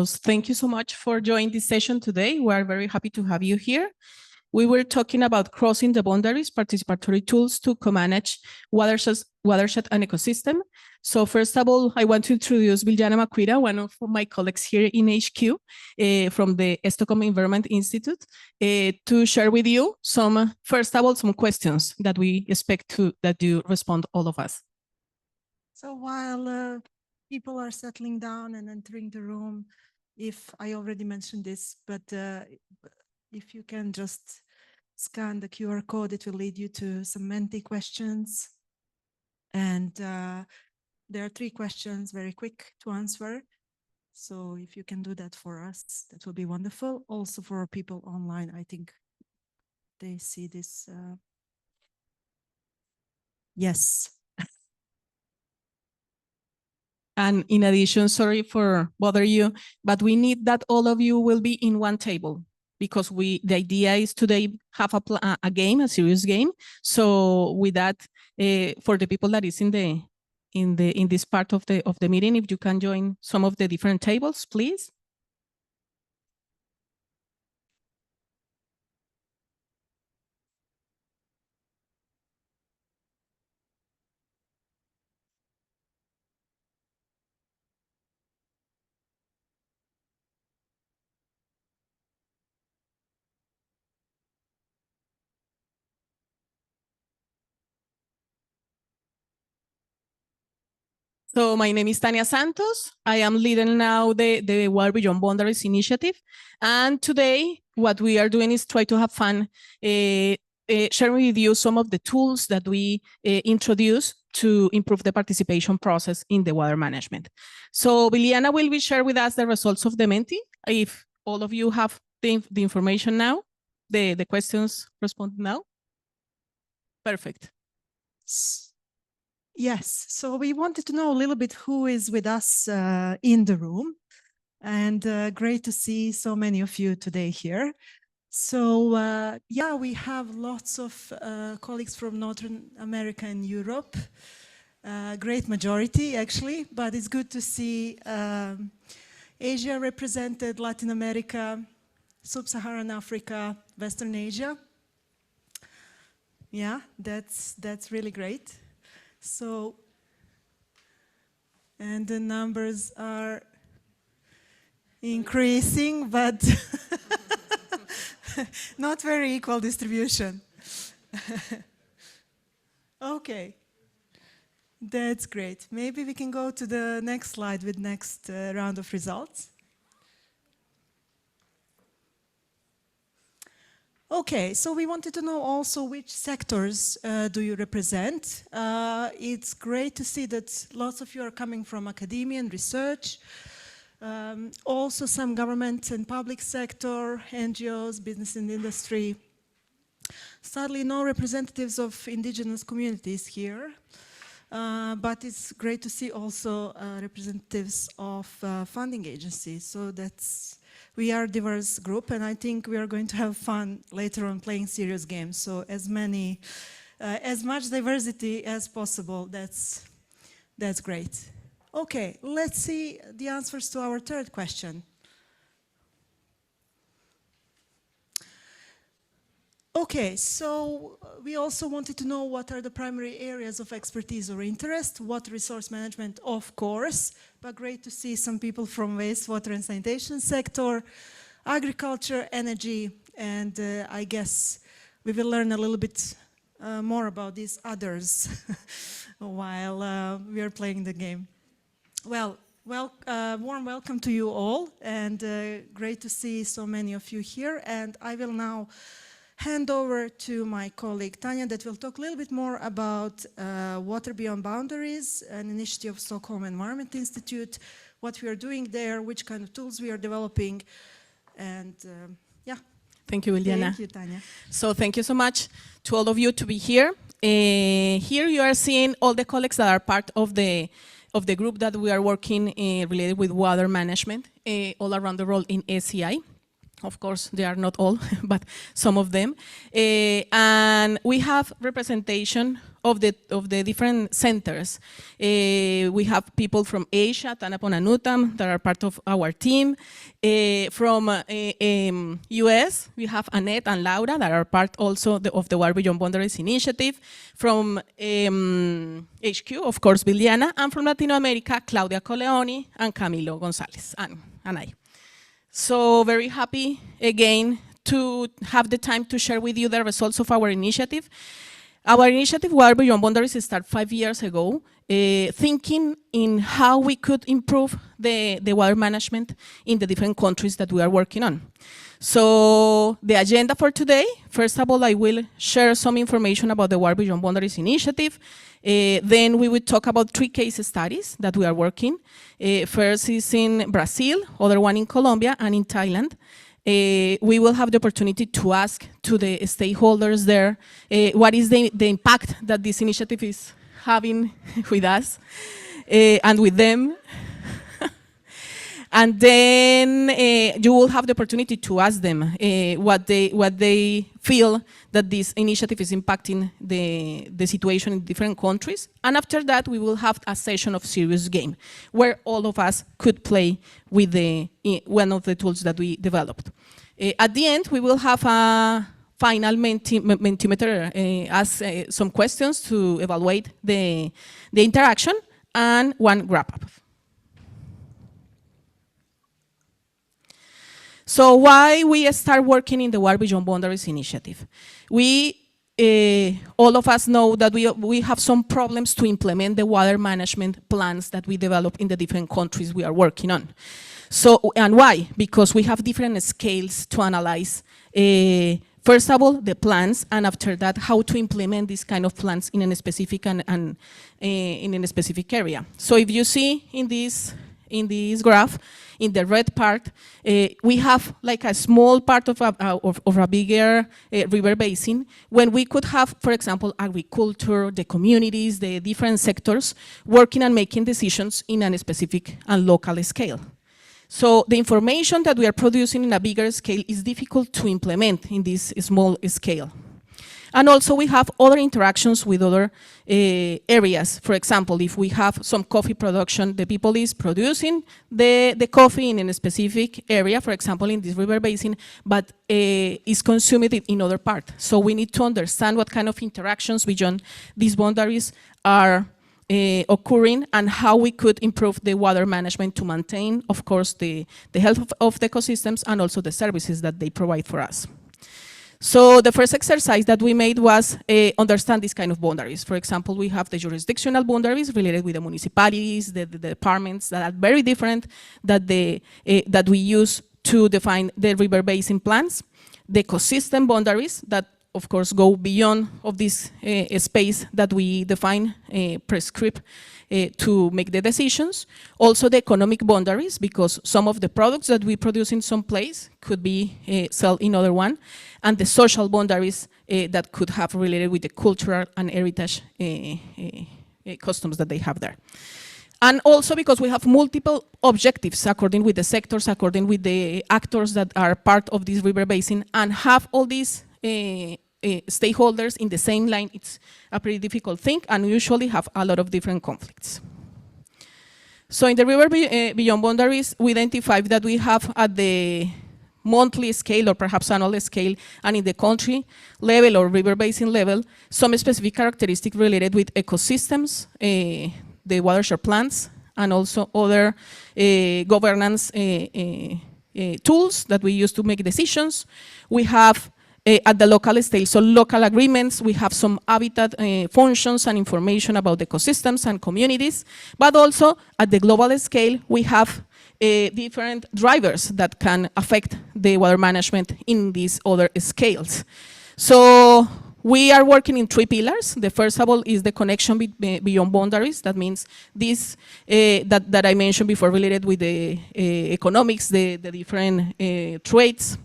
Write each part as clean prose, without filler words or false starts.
thank you so much for joining this session today. We are very happy to have you here. We were talking about crossing the boundaries, participatory tools to co-manage watershed and ecosystem. So first of all, I want to introduce Biljana Maquira, one of my colleagues here in HQ from the Stockholm Environment Institute, to share with you first of all, some questions that we expect that you respond, all of us. So while people are settling down and entering the room, if I already mentioned this, but if you can just scan the QR code, it will lead you to some Menti questions. And there are 3 questions, very quick to answer. So if you can do that for us, that will be wonderful. Also for people online, I think they see this. Yes. And in addition, sorry for bother you, but we need that all of you will be in one table, because the idea is today have a game, a serious game. So with that, for the people that is in this part of the meeting, if you can join some of the different tables, please. So my name is Tania Santos. I am leading now the Water Beyond Boundaries initiative. And today, what we are doing is try to have fun, sharing with you some of the tools that we introduce to improve the participation process in the water management. So Biljana will be sharing with us the results of the Menti. If all of you have the information now, the questions respond now. Perfect. Yes, so we wanted to know a little bit who is with us in the room, and great to see so many of you today here. So yeah, we have lots of colleagues from North America and Europe, great majority actually, but it's good to see Asia represented, Latin America, Sub-Saharan Africa, Western Asia. Yeah, that's really great. So, and the numbers are increasing, but not very equal distribution. Okay, that's great. Maybe we can go to the next slide with next round of results. Okay, so we wanted to know also which sectors do you represent. It's great to see that lots of you are coming from academia and research, also some government and public sector, NGOs, business and industry. Sadly, no representatives of indigenous communities here, but it's great to see also representatives of funding agencies. So we are a diverse group, and I think we are going to have fun later on playing serious games. So as much diversity as possible, that's great. Okay, let's see the answers to our third question. Okay, so we also wanted to know what are the primary areas of expertise or interest, water resource management, of course, but great to see some people from wastewater and sanitation sector, agriculture, energy, and I guess we will learn a little bit more about these others while we are playing the game. Well, warm welcome to you all, and great to see so many of you here, and I will now hand over to my colleague Tanya that will talk a little bit more about Water Beyond Boundaries, an initiative of Stockholm Environment Institute, what we are doing there, which kind of tools we are developing, and yeah. Thank you, Biljana. Thank you, Tanya. So thank you so much to all of you to be here. Here you are seeing all the colleagues that are part of the group that we are working related with water management all around the world in SEI. Of course, they are not all, but some of them. And we have representation of the different centers. We have people from Asia, Tanapon and Utam, that are part of our team. From US, we have Annette and Laura that are part also of the Water Beyond Boundaries initiative. From HQ, of course, Viliana, and from Latin America, Claudia Coleoni and Camilo Gonzalez, and I. So very happy again to have the time to share with you the results of our initiative. Our initiative, Water Beyond Boundaries, started 5 years ago, thinking in how we could improve the water management in the different countries that we are working on. So the agenda for today, first of all, I will share some information about the Water Beyond Boundaries initiative. Then we will talk about 3 case studies that we are working. First is in Brazil, other one in Colombia, and in Thailand. We will have the opportunity to ask to the stakeholders there what is the impact that this initiative is having with us and with them. And then you will have the opportunity to ask them what they feel that this initiative is impacting the situation in different countries. And after that, we will have a session of serious game where all of us could play with one of the tools that we developed. At the end, we will have a final Mentimeter, ask some questions to evaluate the interaction, and one wrap-up. So why we start working in the Water Beyond Boundaries initiative? All of us know that we have some problems to implement the water management plans that we develop in the different countries we are working on. So, and why? Because we have different scales to analyze. First of all, the plans, and after that, how to implement these kind of plans in a specific in a specific area. So if you see in this graph, in the red part, we have like a small part of a bigger river basin, when we could have, for example, agriculture, the communities, the different sectors, working and making decisions in a specific and local scale. So the information that we are producing in a bigger scale is difficult to implement in this small scale. And also we have other interactions with other areas. For example, if we have some coffee production, the people is producing the coffee in a specific area, for example, in this river basin, but is consumed in other part. So we need to understand what kind of interactions beyond these boundaries are occurring, and how we could improve the water management to maintain, of course, the health of the ecosystems and also the services that they provide for us. So the first exercise that we made was understand these kind of boundaries. For example, we have the jurisdictional boundaries related with the municipalities, the departments that are very different that we use to define the river basin plans. The ecosystem boundaries that, of course, go beyond of this space that we define, prescript to make the decisions. Also the economic boundaries, because some of the products that we produce in some place could be sold in other one. And the social boundaries that could have related with the cultural and heritage customs that they have there. And also because we have multiple objectives according with the sectors, according with the actors that are part of this river basin, and have all these stakeholders in the same line, it's a pretty difficult thing, and usually have a lot of different conflicts. So in the River Beyond Boundaries, we identified that we have at the monthly scale or perhaps annual scale, and in the country level or river basin level, some specific characteristics related with ecosystems, the watershed plans, and also other governance tools that we use to make decisions. We have at the local scale, so local agreements, we have some habitat functions and information about ecosystems and communities, but also at the global scale, we have different drivers that can affect the water management in these other scales. So we are working in 3 pillars. The first of all is the connection beyond boundaries. That means this that I mentioned before related with the economics, the different traits.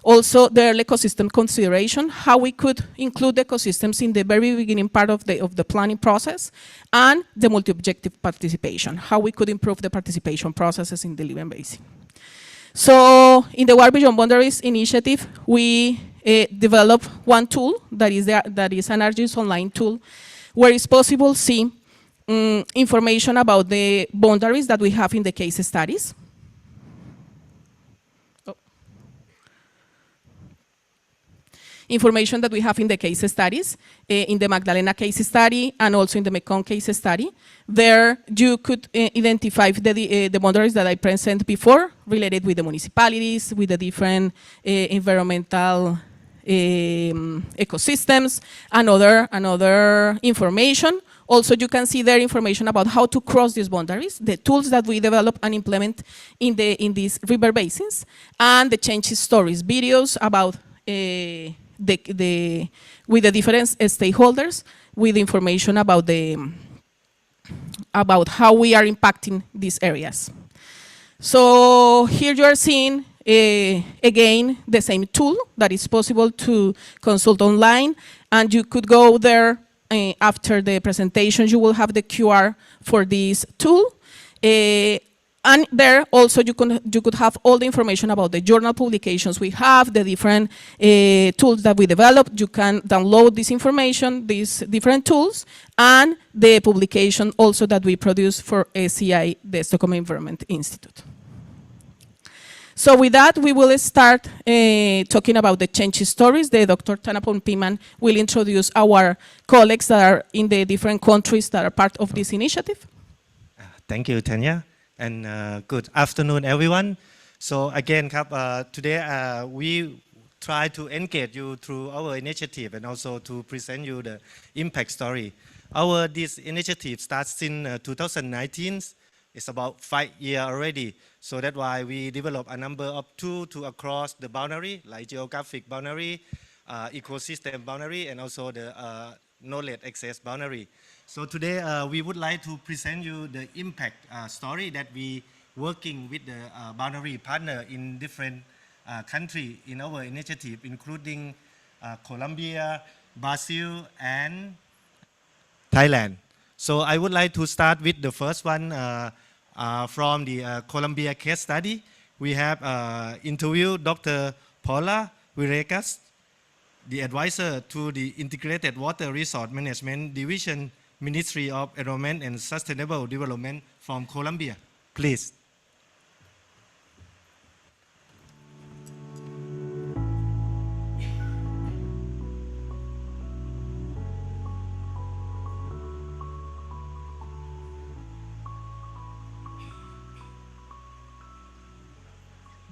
Also, the ecosystem consideration, how we could include the ecosystems in the very beginning part of the planning process, and the multi-objective participation, how we could improve the participation processes in the river basin. So, in the Water Beyond Boundaries initiative, we developed one tool that is an ArcGIS online tool, where it's possible to see information about the boundaries that we have in the case studies. Information that we have in the case studies, in the Magdalena case study and also in the Mekong case study. There you could identify the boundaries that I presented before, related with the municipalities, with the different environmental ecosystems, and other information. Also, you can see there information about how to cross these boundaries, the tools that we develop and implement in these river basins, and the change stories, videos about with the different stakeholders, with information about how we are impacting these areas. So here you are seeing again the same tool that is possible to consult online, and you could go there after the presentation. You will have the QR for this tool. And there also you could have all the information about the journal publications we have, the different tools that we developed. You can download this information, these different tools, and the publication also that we produce for SEI, the Stockholm Environment Institute. So with that, we will start talking about the change stories. The Dr. Tanapon Piman will introduce our colleagues that are in the different countries that are part of this initiative. Thank you, Tanya. And good afternoon, everyone. So again, today we try to engage you through our initiative and also to present you the impact story. This initiative starts in 2019. It's about 5 years already. So that's why we develop a number of tools to across the boundary, like geographic boundary, ecosystem boundary, and also the knowledge access boundary. So today we would like to present you the impact story that we working with the boundary partner in different countries in our initiative, including Colombia, Brazil, and Thailand. So I would like to start with the first one from the Colombia case study. We have interviewed Dr. Paula Villegas, the advisor to the Integrated Water Resource Management Division, Ministry of Environment and Sustainable Development from Colombia. Please.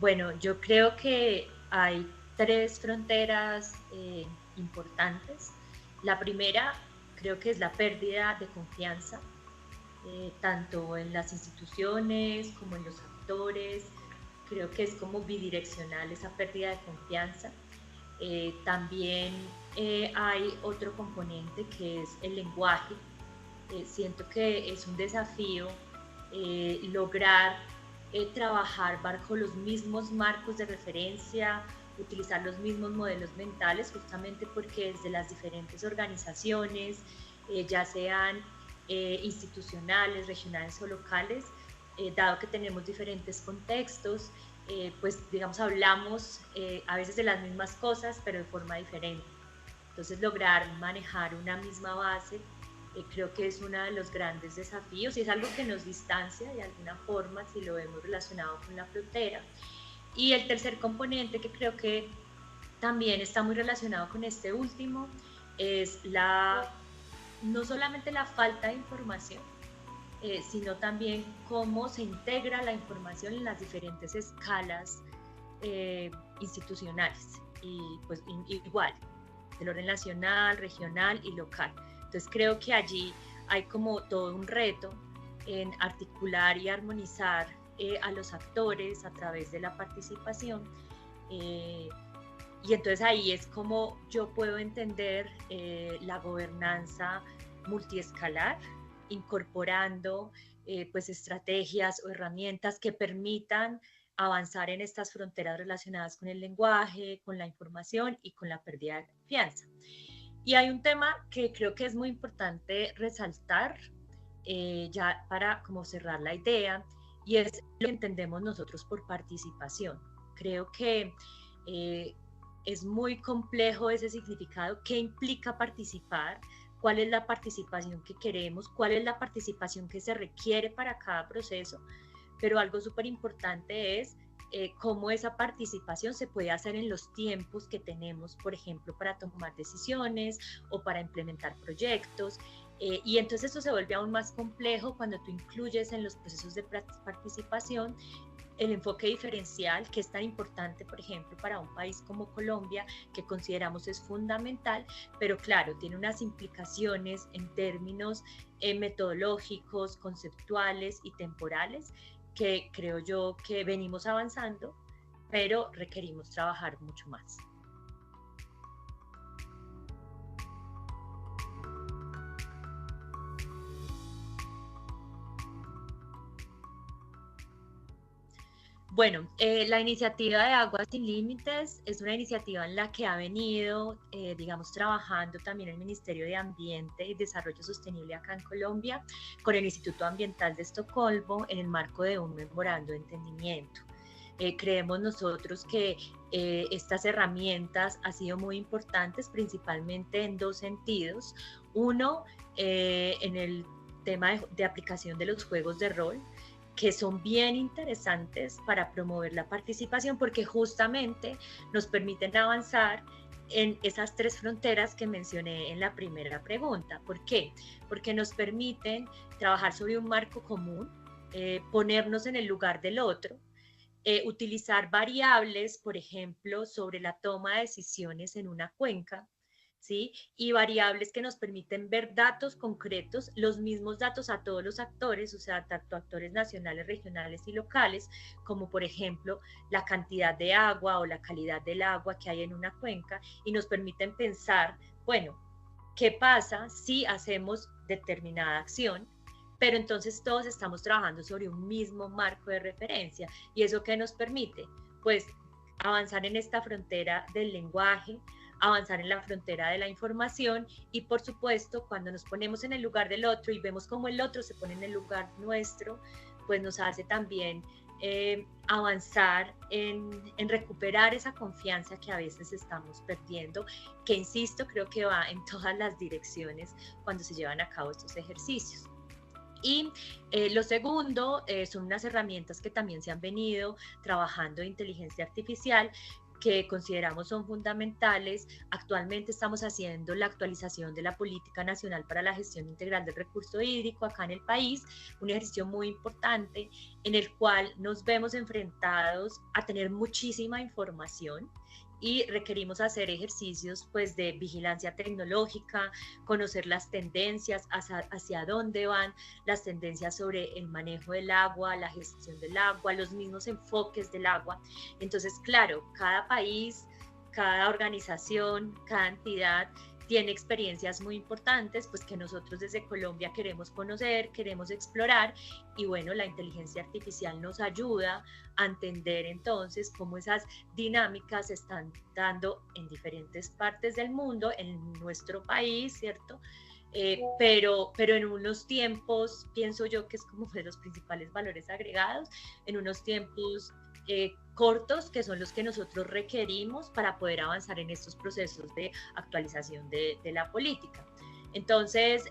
Bueno, yo creo que hay 3 fronteras importantes. La primera creo que es la pérdida de confianza, tanto en las instituciones como en los actores. Creo que es como bidireccional esa pérdida de confianza. También hay otro componente que es el lenguaje. Siento que es un desafío lograr trabajar bajo los mismos marcos de referencia, utilizar los mismos modelos mentales, justamente porque desde las diferentes organizaciones, ya sean institucionales, regionales o locales, dado que tenemos diferentes contextos, pues digamos hablamos a veces de las mismas cosas, pero de forma diferente. Entonces lograr manejar una misma base creo que es uno de los grandes desafíos y es algo que nos distancia de alguna forma si lo vemos relacionado con la frontera. Y el tercer componente que creo que también está muy relacionado con este último es no solamente la falta de información, sino también cómo se integra la información en las diferentes escalas institucionales y pues igual, del orden nacional, regional y local. Entonces creo que allí hay como todo un reto en articular y armonizar a los actores a través de la participación y entonces ahí es como yo puedo entender la gobernanza multiescalar, incorporando pues estrategias o herramientas que permitan avanzar en estas fronteras relacionadas con el lenguaje, con la información y con la pérdida de confianza. Y hay un tema que creo que es muy importante resaltar ya para como cerrar la idea, y es lo que entendemos nosotros por participación. Creo que es muy complejo ese significado. ¿Qué implica participar? cuál es la participación que queremos, cuál es la participación que se requiere para cada proceso, pero algo súper importante es cómo esa participación se puede hacer en los tiempos que tenemos, por ejemplo, para tomar decisiones o para implementar proyectos. Y entonces esto se vuelve aún más complejo cuando tú incluyes en los procesos de participación el enfoque diferencial, que es tan importante, por ejemplo, para un país como Colombia, que consideramos es fundamental, pero claro, tiene unas implicaciones en términos metodológicos, conceptuales y temporales, que creo yo que venimos avanzando, pero requerimos trabajar mucho más. Bueno, la iniciativa de Aguas Sin Límites es una iniciativa en la que ha venido, digamos, trabajando también el Ministerio de Ambiente y Desarrollo Sostenible acá en Colombia, con el Instituto Ambiental de Estocolmo, en el marco de un memorando de entendimiento. Creemos nosotros que estas herramientas han sido muy importantes, principalmente en dos sentidos. Uno, en el tema de aplicación de los juegos de rol, que son bien interesantes para promover la participación, porque justamente nos permiten avanzar en esas tres fronteras que mencioné en la primera pregunta. ¿Por qué? Porque nos permiten trabajar sobre un marco común, ponernos en el lugar del otro, utilizar variables, por ejemplo, sobre la toma de decisiones en una cuenca, ¿sí? Y variables que nos permiten ver datos concretos, los mismos datos a todos los actores, o sea, tanto actores nacionales, regionales y locales, como por ejemplo la cantidad de agua o la calidad del agua que hay en una cuenca, y nos permiten pensar, bueno, ¿qué pasa si hacemos determinada acción? Pero entonces todos estamos trabajando sobre un mismo marco de referencia. ¿Y eso qué nos permite? Pues avanzar en esta frontera del lenguaje, avanzar en la frontera de la información y, por supuesto, cuando nos ponemos en el lugar del otro y vemos cómo el otro se pone en el lugar nuestro, pues nos hace también avanzar en recuperar esa confianza que a veces estamos perdiendo, que, insisto, creo que va en todas las direcciones cuando se llevan a cabo estos ejercicios. Y lo segundo son unas herramientas que también se han venido trabajando de inteligencia artificial, que consideramos son fundamentales. Actualmente estamos haciendo la actualización de la Política Nacional para la Gestión Integral del Recurso Hídrico acá en el país, un ejercicio muy importante en el cual nos vemos enfrentados a tener muchísima información y requerimos hacer ejercicios pues de vigilancia tecnológica, conocer las tendencias, hacia dónde van las tendencias sobre el manejo del agua, la gestión del agua, los mismos enfoques del agua. Entonces, claro, cada país, cada organización, cada entidad tiene experiencias muy importantes, pues que nosotros desde Colombia queremos conocer, queremos explorar, y bueno, la inteligencia artificial nos ayuda a entender entonces cómo esas dinámicas se están dando en diferentes partes del mundo, en nuestro país, ¿cierto? Pero en unos tiempos, pienso yo que es como de los principales valores agregados, en unos tiempos cortos, que son los que nosotros requerimos para poder avanzar en estos procesos de actualización de la política. Entonces,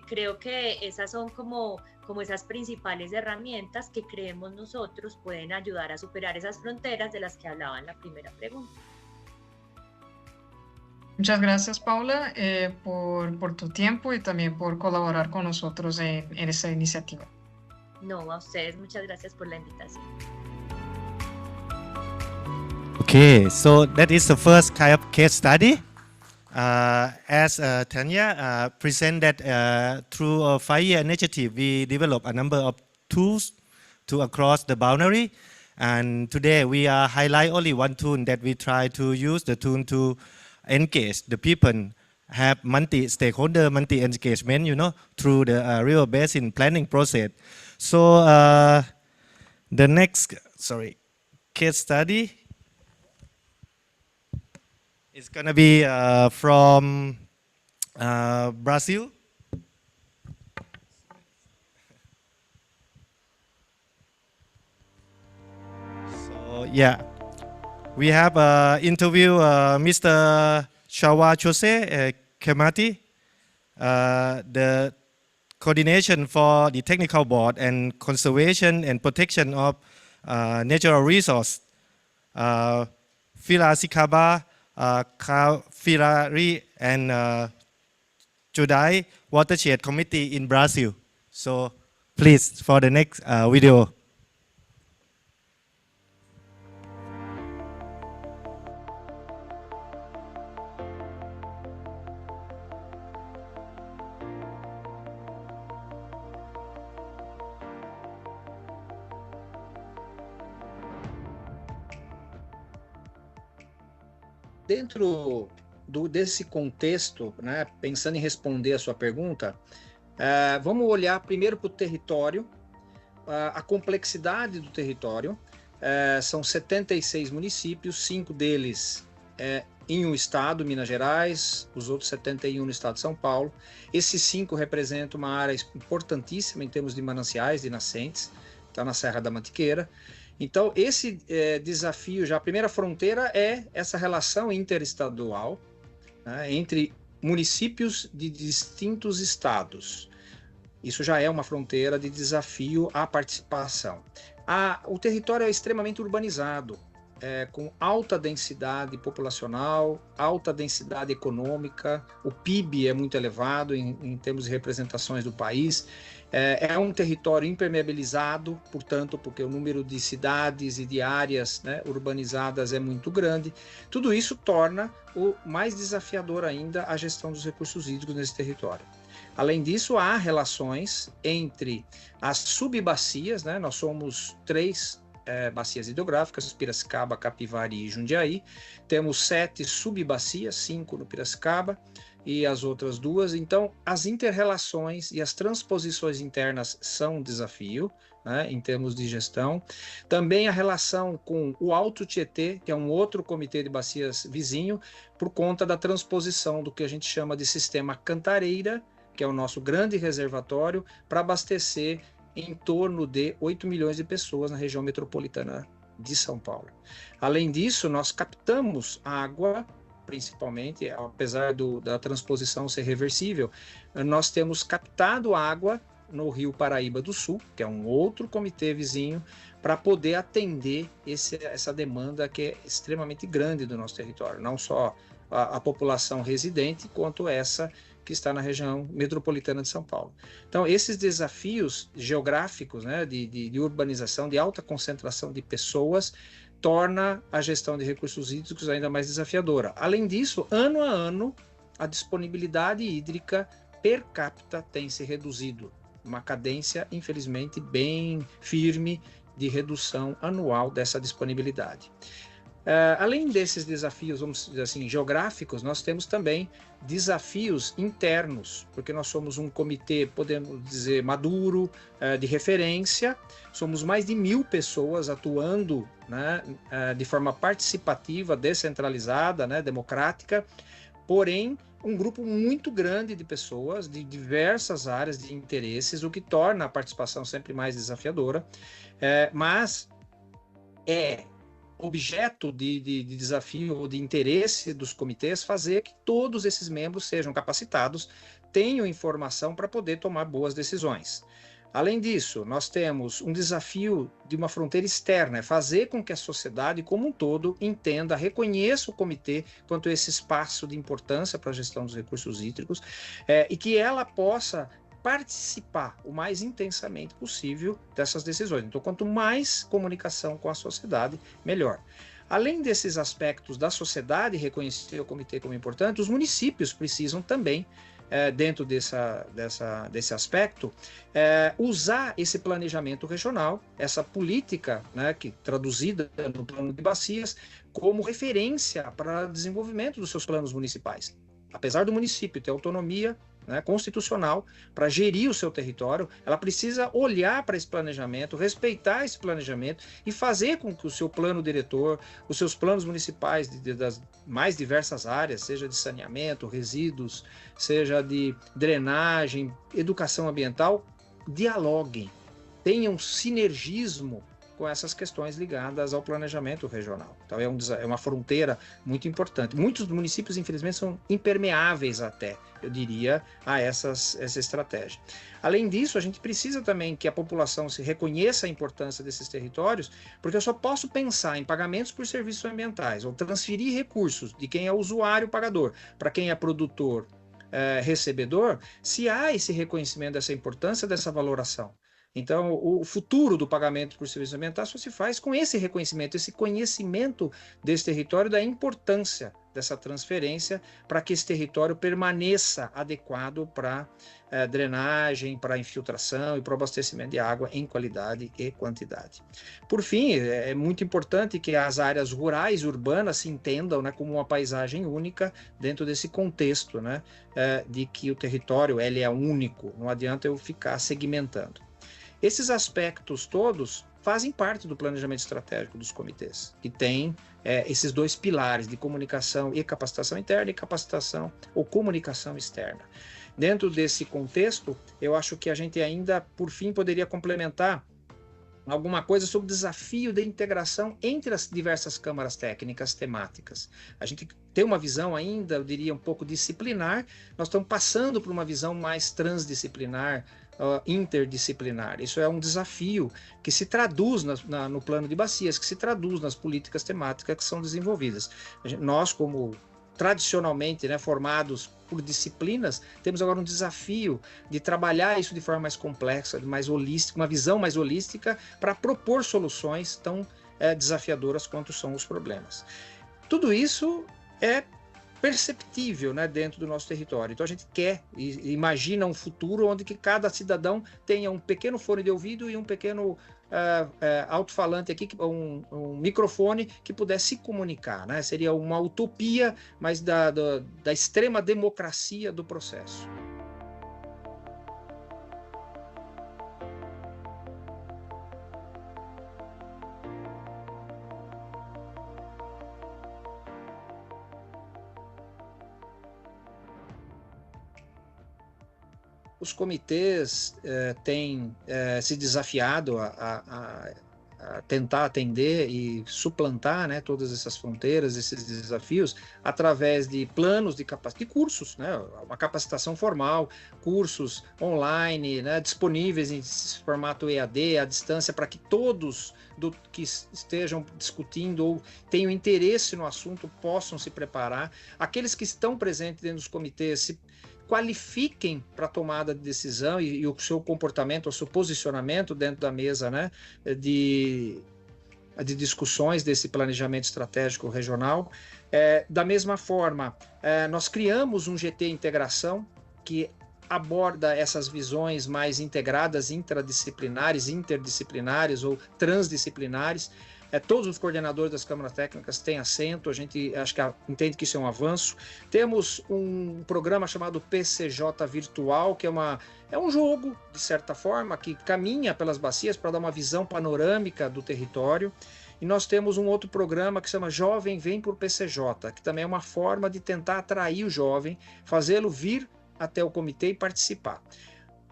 creo que esas son como esas principales herramientas que creemos nosotros pueden ayudar a superar esas fronteras de las que hablaba en la primera pregunta. Muchas gracias, Paula, por tu tiempo y también por colaborar con nosotros en esta iniciativa. No, a ustedes muchas gracias por la invitación. Okay, so that is the first kind of case study. As Tanya presented through a 5-year initiative, we developed a number of tools to across the boundary. And today we are highlight only one tool that we try to use the tool to engage the people, have multi-stakeholder, multi-engagement, you know, through the river basin planning process. So the next, case study is going to be from Brazil. So yeah, we have interview Mr. Shawa Jose Kemati, the coordination for the technical board and conservation and protection of natural resource, Piracicaba, Cafirari, and Judai Watershed Committee in Brazil. So please, for the next video. Dentro desse contexto, né, pensando em responder a sua pergunta, vamos olhar primeiro para o território, a complexidade do território. São 76 municípios, 5 deles em um estado, Minas Gerais, os outros 71 no estado de São Paulo. Esses 5 representam uma área importantíssima em termos de mananciais, de nascentes, está na Serra da Mantiqueira. Então, esse desafio, já a primeira fronteira é essa relação interestadual, né, entre municípios de distintos estados. Isso já é uma fronteira de desafio à participação. O território é extremamente urbanizado, com alta densidade populacional, alta densidade econômica, o PIB é muito elevado em termos de representações do país. É um território impermeabilizado, portanto, porque o número de cidades e de áreas, né, urbanizadas é muito grande. Tudo isso torna o mais desafiador ainda a gestão dos recursos hídricos nesse território. Além disso, há relações entre as subbacias, né? Nós somos 3 bacias hidrográficas, Piracicaba, Capivari e Jundiaí. Temos 7 subbacias, 5 no Piracicaba e as outras 2. Então, as inter-relações e as transposições internas são um desafio, né, em termos de gestão. Também a relação com o Alto Tietê, que é um outro comitê de bacias vizinho, por conta da transposição do que a gente chama de sistema Cantareira, que é o nosso grande reservatório, para abastecer em torno de 8 milhões de pessoas na região metropolitana de São Paulo. Além disso, nós captamos água, principalmente, apesar da transposição ser reversível, nós temos captado água no Rio Paraíba do Sul, que é um outro comitê vizinho, para poder atender essa demanda que é extremamente grande do nosso território, não só a população residente, quanto essa que está na região metropolitana de São Paulo. Então, esses desafios geográficos, né, de urbanização, de alta concentração de pessoas, torna a gestão de recursos hídricos ainda mais desafiadora. Além disso, ano a ano, a disponibilidade hídrica per capita tem se reduzido. Uma cadência, infelizmente, bem firme de redução anual dessa disponibilidade. Além desses desafios, vamos dizer assim, geográficos, nós temos também desafios internos, porque nós somos um comitê, podemos dizer, maduro, de referência, somos mais de 1.000 pessoas atuando, né, de forma participativa, descentralizada, né, democrática, porém, um grupo muito grande de pessoas de diversas áreas de interesses, o que torna a participação sempre mais desafiadora, mas é objeto de desafio ou de interesse dos comitês fazer que todos esses membros sejam capacitados, tenham informação para poder tomar boas decisões. Além disso, nós temos um desafio de uma fronteira externa, é fazer com que a sociedade como um todo entenda, reconheça o comitê quanto a esse espaço de importância para a gestão dos recursos hídricos, e que ela possa participar o mais intensamente possível dessas decisões. Então, quanto mais comunicação com a sociedade, melhor. Além desses aspectos da sociedade reconhecer o comitê como importante, os municípios precisam também, dentro desse aspecto, usar esse planejamento regional, essa política, né, que traduzida no plano de bacias, como referência para o desenvolvimento dos seus planos municipais. Apesar do município ter autonomia, né, constitucional para gerir o seu território, ela precisa olhar para esse planejamento, respeitar esse planejamento e fazer com que o seu plano diretor, os seus planos municipais das mais diversas áreas, seja de saneamento, resíduos, seja de drenagem, educação ambiental, dialoguem, tenham sinergismo com essas questões ligadas ao planejamento regional. Então, é uma fronteira muito importante. Muitos municípios, infelizmente, são impermeáveis até, eu diria, a essa estratégia. Além disso, a gente precisa também que a população se reconheça a importância desses territórios, porque eu só posso pensar em pagamentos por serviços ambientais ou transferir recursos de quem é usuário pagador para quem é produtor recebedor, se há esse reconhecimento dessa importância, dessa valoração. Então, o futuro do pagamento por serviços ambientais só se faz com esse reconhecimento, esse conhecimento desse território, da importância dessa transferência para que esse território permaneça adequado para drenagem, para infiltração e para o abastecimento de água em qualidade e quantidade. Por fim, é muito importante que as áreas rurais e urbanas se entendam, né, como uma paisagem única dentro desse contexto, né, de que o território ele é único, não adianta eu ficar segmentando. Esses aspectos todos fazem parte do planejamento estratégico dos comitês, que tem esses dois pilares de comunicação e capacitação interna e capacitação ou comunicação externa. Dentro desse contexto, eu acho que a gente ainda, por fim, poderia complementar alguma coisa sobre o desafio de integração entre as diversas câmaras técnicas temáticas. A gente tem uma visão ainda, eu diria, um pouco disciplinar, nós estamos passando por uma visão mais transdisciplinar, interdisciplinar. Isso é um desafio que se traduz no plano de bacias, que se traduz nas políticas temáticas que são desenvolvidas. Nós, como tradicionalmente, né, formados por disciplinas, temos agora um desafio de trabalhar isso de forma mais complexa, mais holística, uma visão mais holística para propor soluções tão desafiadoras quanto são os problemas. Tudo isso é perceptível, né, dentro do nosso território. Então a gente quer e imagina um futuro onde que cada cidadão tenha um pequeno fone de ouvido e um pequeno alto-falante aqui, um microfone que pudesse se comunicar, né? Seria uma utopia, mas da extrema democracia do processo. Os comitês têm se desafiado a tentar atender e suplantar, né, todas essas fronteiras, esses desafios, através de planos de cursos, né, uma capacitação formal, cursos online, né, disponíveis em formato EAD, à distância, para que todos que estejam discutindo ou tenham interesse no assunto possam se preparar. Aqueles que estão presentes dentro dos comitês se qualifiquem para a tomada de decisão e o seu comportamento, o seu posicionamento dentro da mesa, né, de discussões desse planejamento estratégico regional. Da mesma forma, nós criamos um GT Integração que aborda essas visões mais integradas, intradisciplinares, interdisciplinares ou transdisciplinares. Todos os coordenadores das câmaras técnicas têm assento, a gente acho que entende que isso é um avanço. Temos um programa chamado PCJ Virtual, que é um jogo, de certa forma, que caminha pelas bacias para dar uma visão panorâmica do território. E nós temos um outro programa que se chama Jovem Vem por PCJ, que também é uma forma de tentar atrair o jovem, fazê-lo vir até o comitê e participar.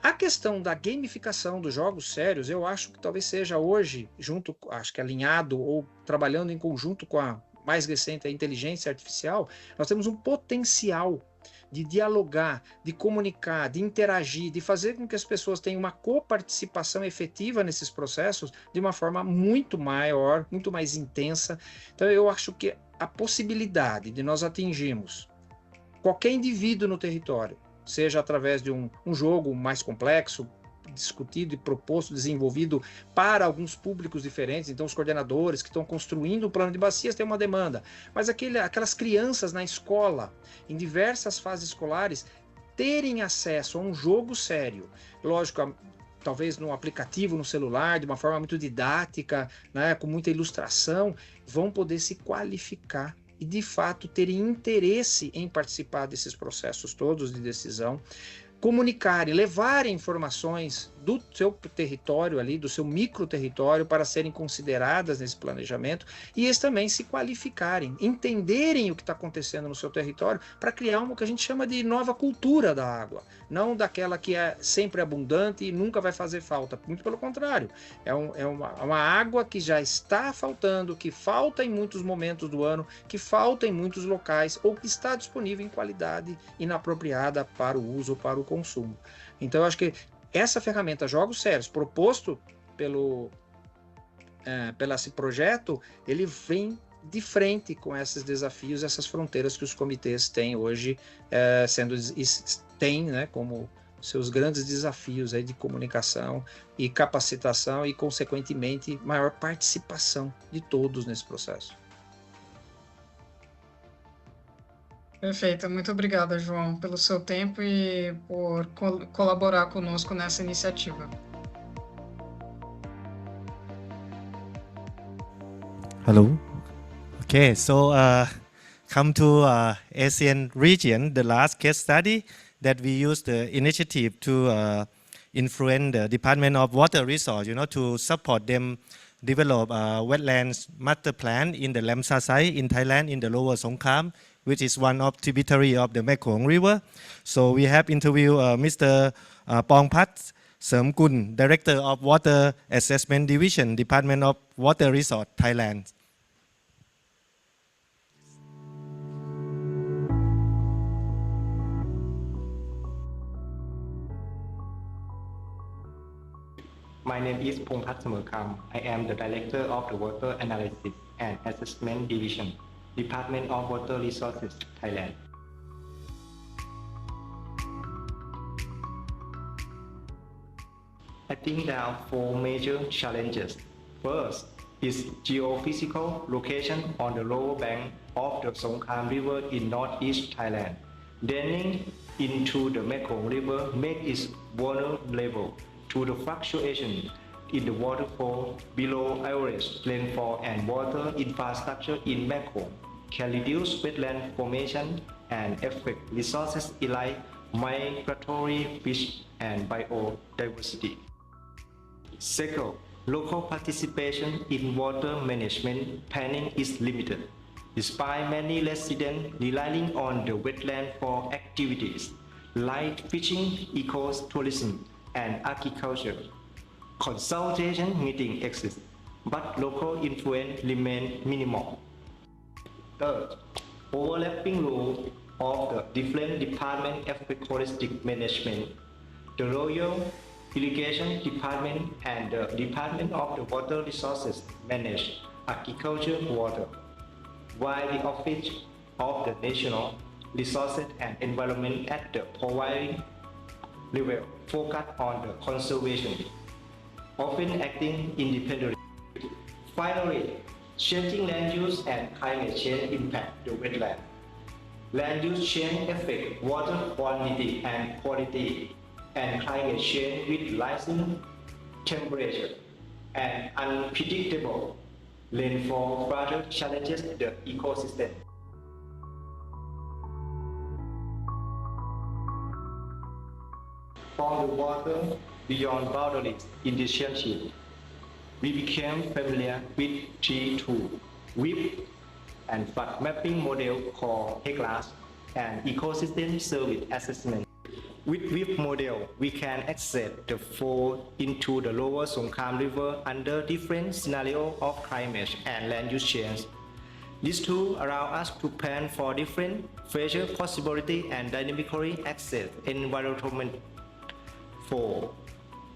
A questão da gamificação dos jogos sérios, eu acho que talvez seja hoje, acho que alinhado ou trabalhando em conjunto com a mais recente, a inteligência artificial, nós temos um potencial de dialogar, de comunicar, de interagir, de fazer com que as pessoas tenham uma coparticipação efetiva nesses processos de uma forma muito maior, muito mais intensa. Então eu acho que a possibilidade de nós atingirmos qualquer indivíduo no território, seja através de um jogo mais complexo, discutido e proposto, desenvolvido para alguns públicos diferentes. Então, os coordenadores que estão construindo o plano de bacias têm uma demanda, mas aquelas crianças na escola, em diversas fases escolares, terem acesso a um jogo sério, lógico, talvez no aplicativo, no celular, de uma forma muito didática, né, com muita ilustração, vão poder se qualificar e, de fato, terem interesse em participar desses processos todos de decisão, comunicarem, levarem informações do seu território ali, do seu microterritório, para serem consideradas nesse planejamento, e eles também se qualificarem, entenderem o que está acontecendo no seu território, para criar o que a gente chama de nova cultura da água, não daquela que é sempre abundante e nunca vai fazer falta, muito pelo contrário, é uma água que já está faltando, que falta em muitos momentos do ano, que falta em muitos locais, ou que está disponível em qualidade inapropriada para o uso ou para o consumo. Então eu acho que essa ferramenta Jogos Sérios, proposto pelo esse projeto, ele vem de frente com esses desafios, essas fronteiras que os comitês têm hoje, têm, né, como seus grandes desafios aí de comunicação e capacitação e, consequentemente, maior participação de todos nesse processo. Perfeito, muito obrigada, João, pelo seu tempo e por colaborar conosco nessa iniciativa. Hello. Okay, so come to ASEAN region, the last case study that we use the initiative to influence the Department of Water Resource, to support them develop a wetlands master plan in the Lamsa site in Thailand in the Lower Songkhram, which is one of tributary of the Mekong River. So we have interviewed Mr. Pongpat Sermkun, Director of Water Assessment Division, Department of Water Resource, Thailand. My name is Pongpat Sermkun. I am the Director of the Water Analysis and Assessment Division, Department of Water Resources, Thailand. I think there are 4 major challenges. First is geophysical location on the lower bank of the Songkhram River in northeast Thailand. Draining into the Mekong River makes it vulnerable to the fluctuation in the waterfall below average rainfall, and water infrastructure in Mekong can reduce wetland formation and affect resources like migratory fish and biodiversity. Second, local participation in water management planning is limited, despite many residents relying on the wetland for activities like fishing, ecotourism, and agriculture. Consultation meetings exist, but local influence remains minimal. Third, overlapping roles of the different departments of ecological management. The Royal Irrigation Department and the Department of the Water Resources manage agriculture water, while the Office of the National Resources and Environment at the providing level focus on the conservation, often acting independently. Finally, changing land use and climate change impact the wetland. Land use change affect water quantity and quality, and climate change with rising temperature and unpredictable rainfall further challenges the ecosystem. From the water beyond boundaries initiative, we became familiar with G2, WIP, and flood mapping model called HECLAS and Ecosystem Service Assessment. With WIP model, we can access the flow into the lower Songkhram River under different scenarios of climate and land use change. These tools allow us to plan for different future possibilities and dynamically access environment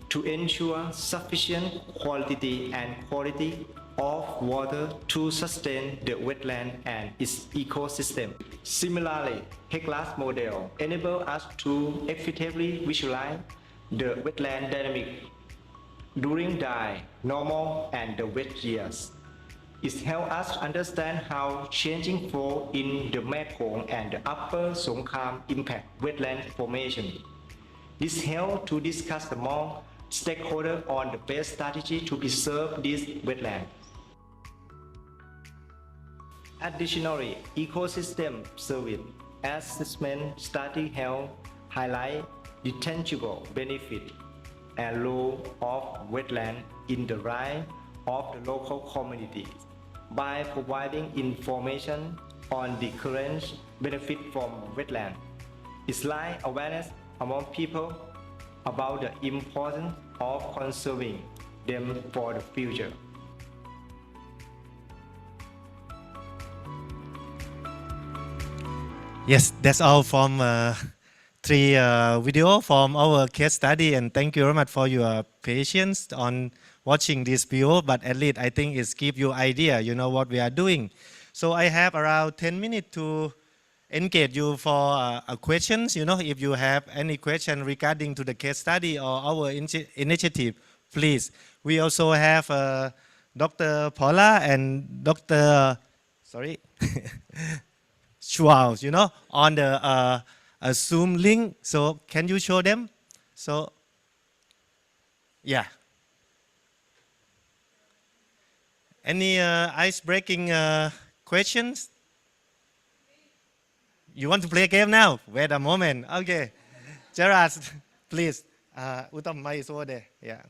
to ensure sufficient quantity and quality of water to sustain the wetland and its ecosystem. Similarly, HECLAS model enables us to effectively visualize the wetland dynamic during dry, normal, and the wet years. It helps us understand how changing flow in the Mekong and the upper Songkhram impact wetland formation. This helps to discuss among stakeholders on the best strategy to preserve these wetlands. Additionally, ecosystem service assessment study help highlight the tangible benefit and role of wetland in the life of the local communities by providing information on the current benefit from wetland. It's like awareness among people about the importance of conserving them for the future. Yes, that's all from 3 video from our case study, and thank you very much for your patience on watching this video, but at least I think it's give you idea, you know, what we are doing. So I have around 10 minutes to engage you for questions, you know, if you have any question regarding to the case study or our initiative, please. We also have Dr. Paula and Dr. Schwab, you know, on the Zoom link. So can you show them? So, yeah. Any ice-breaking questions? You want to play a game now? Wait a moment. Okay. Gerard, please. Uttam Mai is over there. Yeah.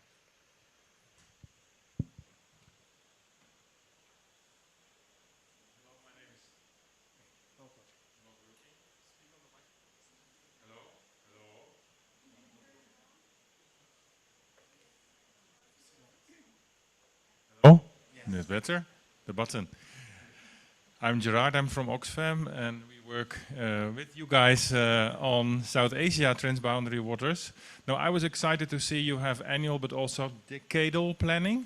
Oh, that's better. The button. I'm Gerard, I'm from Oxfam, and we work with you guys on South Asia transboundary waters. Now, I was excited to see you have annual but also decadal planning.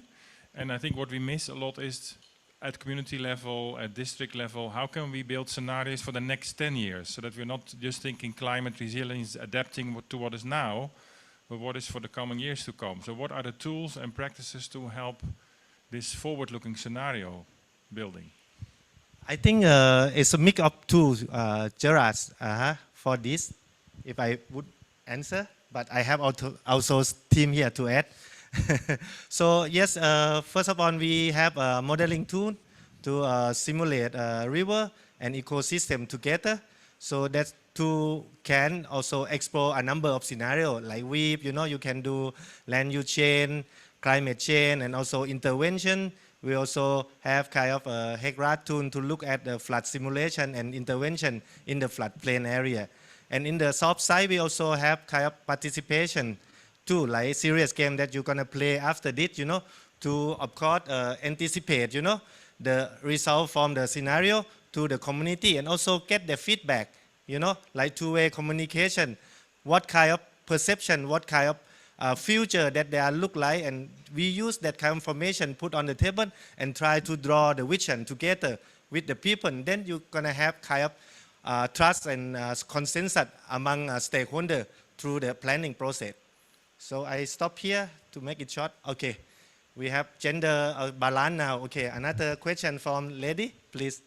And I think what we miss a lot is at community level, at district level, how can we build scenarios for the next 10 years so that we're not just thinking climate resilience, adapting to what is now, but what is for the coming years to come. So what are the tools and practices to help this forward-looking scenario building? I think it's a mix of two, Gerard, for this, if I would answer, but I have also team here to add. So yes, first of all, we have a modeling tool to simulate a river and ecosystem together. So that tool can also explore a number of scenarios like WEEP, you know, you can do land use change, climate change, and also intervention. We also have kind of a HEC-RAD tool to look at the flood simulation and intervention in the floodplain area. And in the soft side, we also have kind of participation too, like serious game that you're gonna play after this, you know, to of course anticipate, you know, the result from the scenario to the community and also get the feedback, you know, like two-way communication. What kind of perception, what kind of future that they are look like, and we use that kind of information put on the table and try to draw the vision together with the people. And then you're gonna have kind of trust and consensus among stakeholders through the planning process. So I stop here to make it short. Okay, we have gender balance now. Okay, another question from lady, please.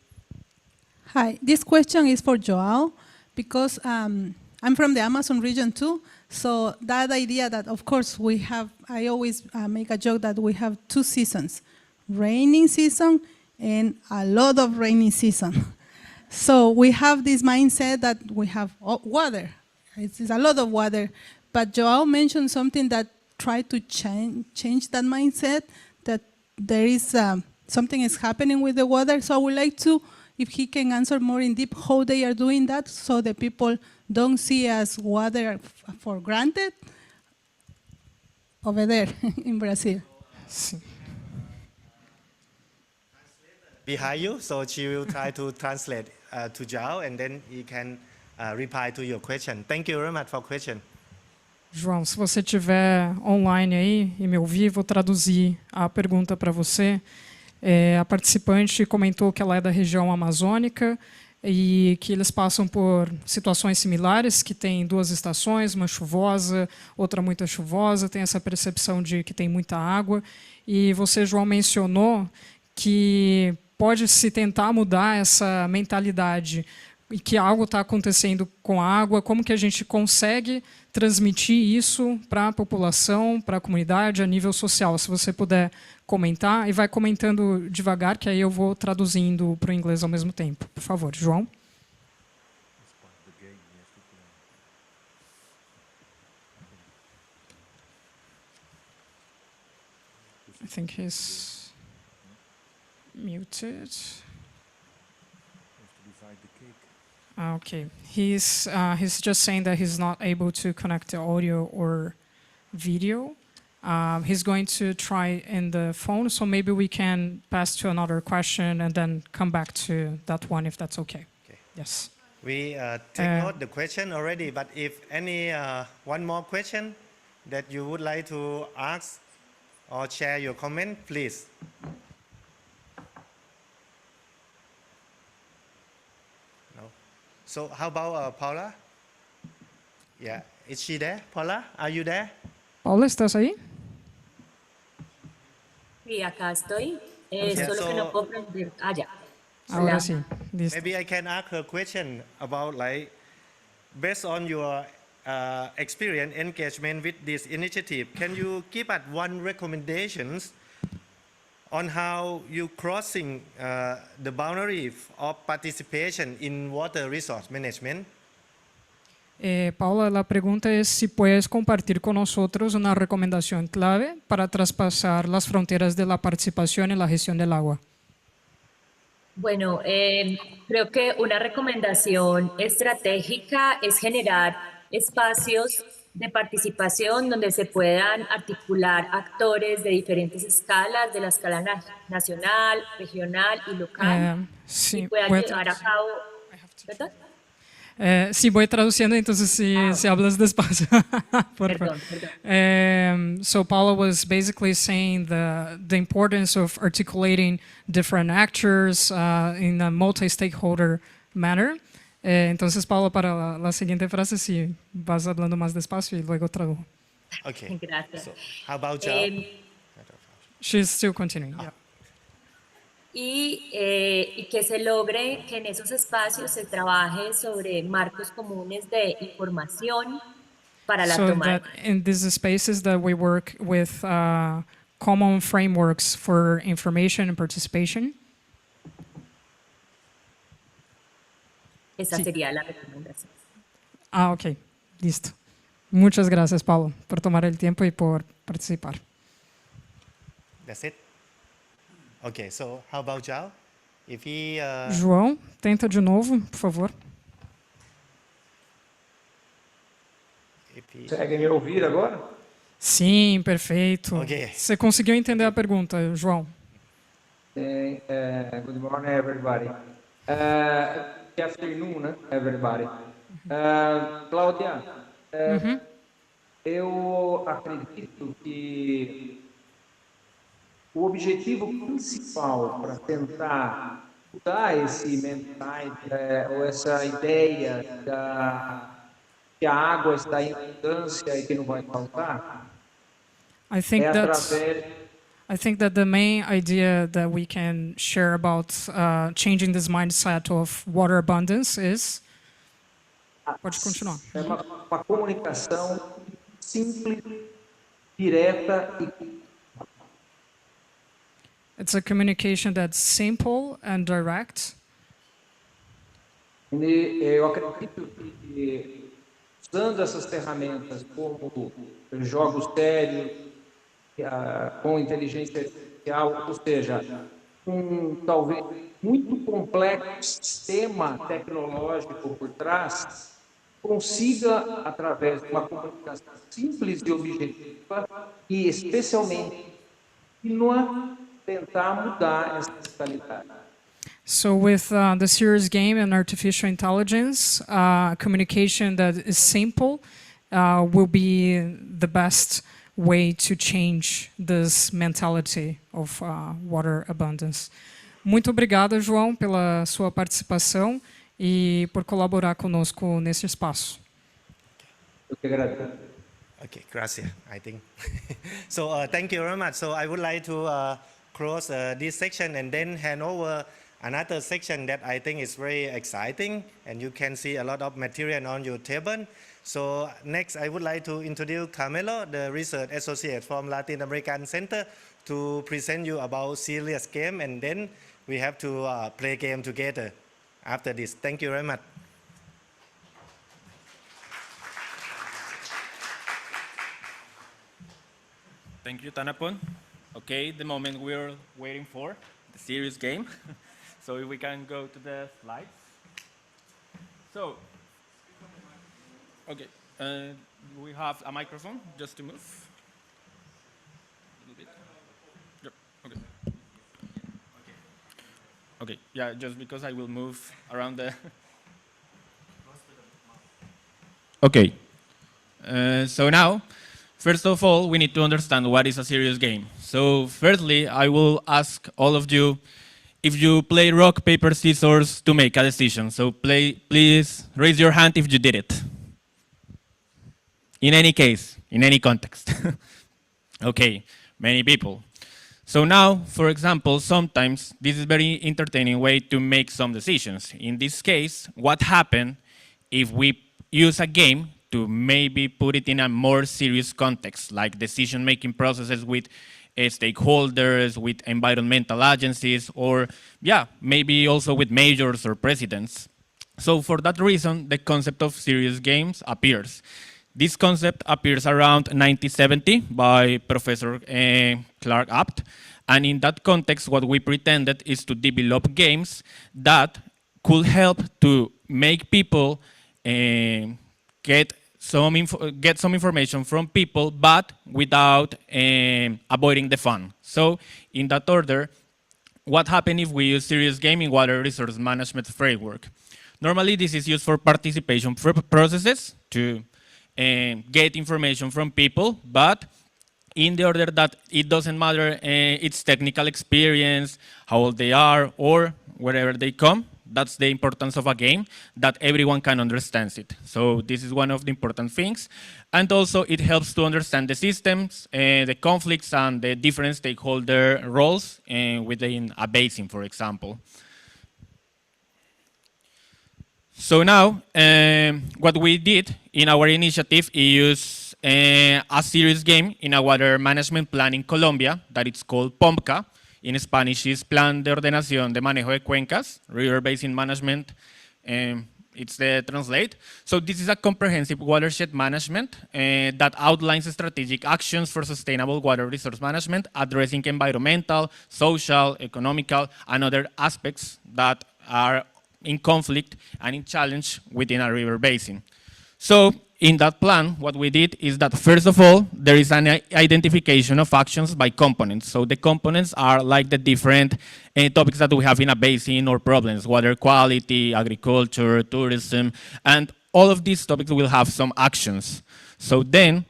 Hi, this question is for Joao because I'm from the Amazon region too. So that idea that, of course, we have, I always make a joke that we have 2 seasons, raining season and a lot of rainy season. So we have this mindset that we have water. It's a lot of water. But Joao mentioned something that tried to change that mindset, that there is something is happening with the water. So I would like to, if he can answer more in deep how they are doing that so the people don't see as water for granted over there in Brazil. Behind you, so she will try to translate to Joao and then he can reply to your question. Thank you very much for question. João, se você estiver online aí e me ouvir, vou traduzir a pergunta para você. A participante comentou que ela é da região amazônica e que eles passam por situações similares, que tem 2 estações, uma chuvosa, outra muito chuvosa, tem essa percepção de que tem muita água. E você, João, mencionou que pode-se tentar mudar essa mentalidade e que algo está acontecendo com a água, como que a gente consegue transmitir isso para a população, para a comunidade, a nível social. Se você puder comentar, e vai comentando devagar, que aí eu vou traduzindo para o inglês ao mesmo tempo. Por favor, João. I think he's muted. Okay, he's just saying that he's not able to connect the audio or video. He's going to try in the phone, so maybe we can pass to another question and then come back to that one if that's okay. Okay. Yes. We take note the question already, but if any one more question that you would like to ask or share your comment, please. No. So how about Paula? Yeah, is she there? Paula, are you there? Paula, ¿estás ahí? Sí, acá estoy. Okay, Solo que no so- puedo prender. Ah, ya. Ahora Hola. sí. Listo. Maybe I can ask her question about like, based on your experience engagement with this initiative, can you give us one recommendations on how you crossing the boundary of participation in water resource management? Paula, la pregunta es si puedes compartir con nosotros una recomendación clave para traspasar las fronteras de la participación en la gestión del agua. Bueno, creo que una recomendación estratégica es generar espacios de participación donde se puedan articular actores de diferentes escalas, de la escala nacional, regional y local, Sí, y puedan voy a llevar a cabo. ¿Perdón? Sí, voy traduciendo, entonces si hablas despacio. Por favor. Perdón. So Paula was basically saying the importance of articulating different actors in a multi-stakeholder manner. Entonces, Paula, para la siguiente frase, si vas hablando más despacio y luego tradujo. Okay. Gracias. So how about Joe? She's still continuing. Yeah. Y que se logre que en esos espacios se trabaje sobre marcos comunes de información para la So toma de that in these spaces that we work with common frameworks for information and participation. Esa Sí. sería la recomendación. Ok, listo. Muchas gracias, Paulo, por tomar el tiempo y por participar. That's it. Okay, so how about João? If he João, tenta de novo, por favor. Consegue me ouvir agora? Sim, perfeito. Ok. Você conseguiu entender a pergunta, João? Good morning, everybody. Good afternoon, everybody. Cláudia, eu acredito que o objetivo principal para tentar mudar esse mental ou essa ideia que a água está em abundância e que não vai faltar I think é that's. através I think that the main idea that we can share about changing this mindset of water abundance is. Pode continuar. é uma comunicação simples, direta e It's a communication that's simple and direct. eu acredito que usando essas ferramentas como jogos sérios, com inteligência artificial, ou seja, talvez muito complexo sistema tecnológico por trás, consiga, através de uma comunicação simples e objetiva, e especialmente contínua, tentar mudar essa mentalidade. So with the serious game and artificial intelligence, communication that is simple will be the best way to change this mentality of water abundance. Muito obrigada, João, pela sua participação e por colaborar conosco nesse espaço. Eu que agradeço. Okay, gracias, I think. So thank you very much. So I would like to close this section and then hand over another section that I think is very exciting and you can see a lot of material on your table. So next I would like to introduce Carmelo, the research associate from Latin American Center, to present you about serious game, and then we have to play game together after this. Thank you very much. Thank you, Tanapon. Okay, the moment we're waiting for, the serious game. So if we can go to the slides. So, okay, we have a microphone just to move. A little bit. Yep, okay. Okay, yeah, just because I will move around the... Okay, so now, first of all, we need to understand what is a serious game. So firstly, I will ask all of you if you play rock, paper, scissors to make a decision. So please raise your hand if you did it. In any case, in any context. Okay, many people. So now, for example, sometimes this is a very entertaining way to make some decisions. In this case, what happened if we use a game to maybe put it in a more serious context, like decision-making processes with stakeholders, with environmental agencies, or yeah, maybe also with mayors or presidents. So for that reason, the concept of serious games appears. This concept appears around 1970 by Professor Clark Abt. And in that context, what we pretended is to develop games that could help to make people get some information from people, but without avoiding the fun. So in that order, what happens if we use serious game in water resource management framework? Normally, this is used for participation processes to get information from people, but in the order that it doesn't matter its technical experience, how old they are, or wherever they come. That's the importance of a game, that everyone can understand it. So this is one of the important things. And also it helps to understand the systems, the conflicts, and the different stakeholder roles within a basin, for example. So now, what we did in our initiative is use a serious game in a water management plan in Colombia that it's called POMCA. In Spanish is Plan de Ordenación de Manejo de Cuencas, River Basin Management, it's the translate. So this is a comprehensive watershed management that outlines strategic actions for sustainable water resource management, addressing environmental, social, economical, and other aspects that are in conflict and in challenge within a river basin. So in that plan, what we did is that first of all, there is an identification of actions by components. So the components are like the different topics that we have in a basin or problems, water quality, agriculture, tourism, and all of these topics will have some actions. So then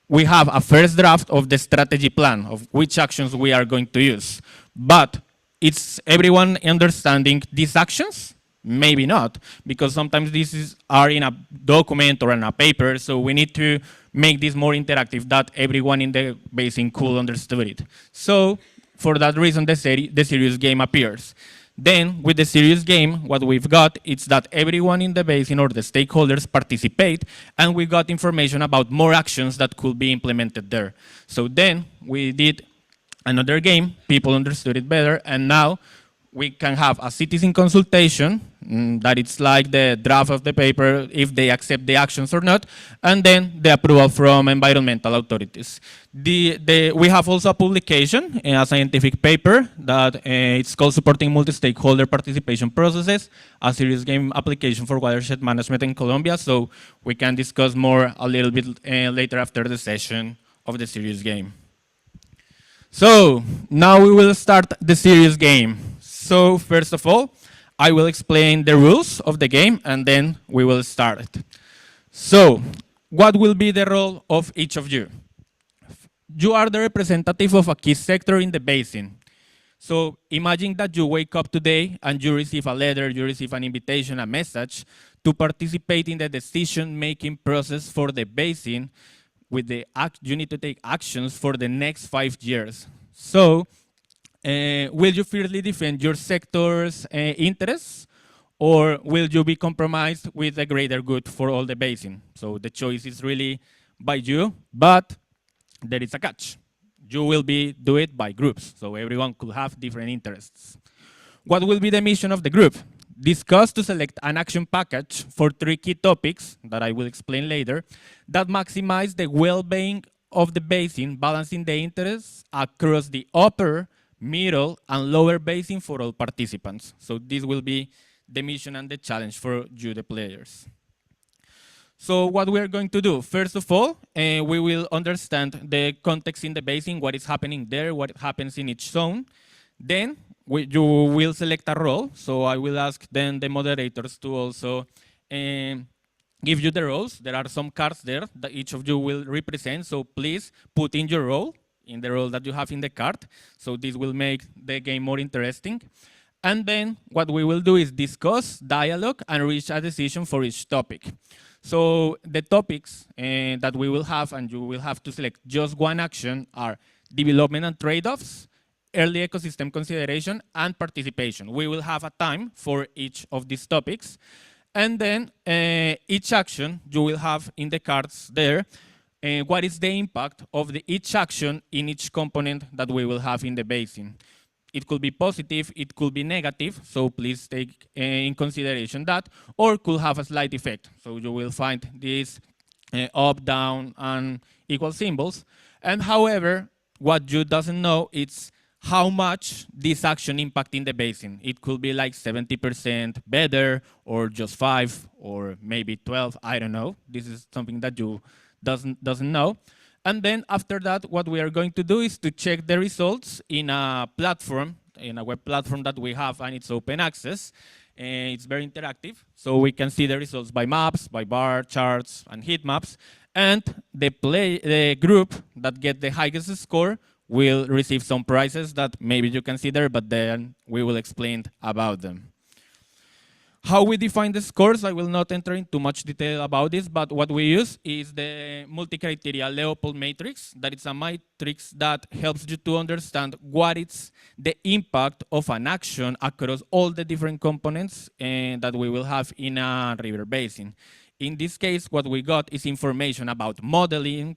we have a first draft of the strategy plan of which actions we are going to use. But is everyone understanding these actions? Maybe not, because sometimes these are in a document or in a paper, so we need to make this more interactive that everyone in the basin could understand it. So for that reason, the serious game appears. Then with the serious game, what we've got is that everyone in the basin or the stakeholders participate, and we got information about more actions that could be implemented there. So then we did another game, people understood it better, and now we can have a citizen consultation, that it's like the draft of the paper, if they accept the actions or not, and then the approval from environmental authorities. We have also a publication, a scientific paper, that it's called Supporting Multi-Stakeholder Participation Processes, a serious game application for watershed management in Colombia, so we can discuss more a little bit later after the session of the serious game. So now we will start the serious game. So first of all, I will explain the rules of the game and then we will start it. So what will be the role of each of you? You are the representative of a key sector in the basin. So imagine that you wake up today and you receive a letter, you receive an invitation, a message to participate in the decision-making process for the basin with you need to take actions for the next 5 years. So will you fiercely defend your sector's interests, or will you be compromised with the greater good for all the basin? So the choice is really by you, but there is a catch. You will do it by groups, so everyone could have different interests. What will be the mission of the group? Discuss to select an action package for 3 key topics that I will explain later that maximize the well-being of the basin, balancing the interests across the upper, middle, and lower basin for all participants. So this will be the mission and the challenge for you, the players. So what we are going to do, first of all, we will understand the context in the basin, what is happening there, what happens in each zone. Then you will select a role. So I will ask then the moderators to also give you the roles. There are some cards there that each of you will represent. So please put in your role, in the role that you have in the card. So this will make the game more interesting. And then what we will do is discuss, dialogue, and reach a decision for each topic. So the topics that we will have, and you will have to select just one action, are development and trade-offs, early ecosystem consideration, and participation. We will have a time for each of these topics. And then each action you will have in the cards there, what is the impact of each action in each component that we will have in the basin. It could be positive, it could be negative, so please take in consideration that, or could have a slight effect. So you will find these up, down, and equal symbols. And however, what you doesn't know is how much this action impact in the basin. It could be like 70% better, or just 5, or maybe 12, I don't know. This is something that you doesn't know. And then after that, what we are going to do is to check the results in a platform, in a web platform that we have, and it's open access. And it's very interactive, so we can see the results by maps, by bar charts, and heat maps. And the group that get the highest score will receive some prizes that maybe you can see there, but then we will explain about them. How we define the scores, I will not enter into much detail about this, but what we use is the multi-criteria Leopold matrix. That is a matrix that helps you to understand what is the impact of an action across all the different components that we will have in a river basin. In this case, what we got is information about modeling,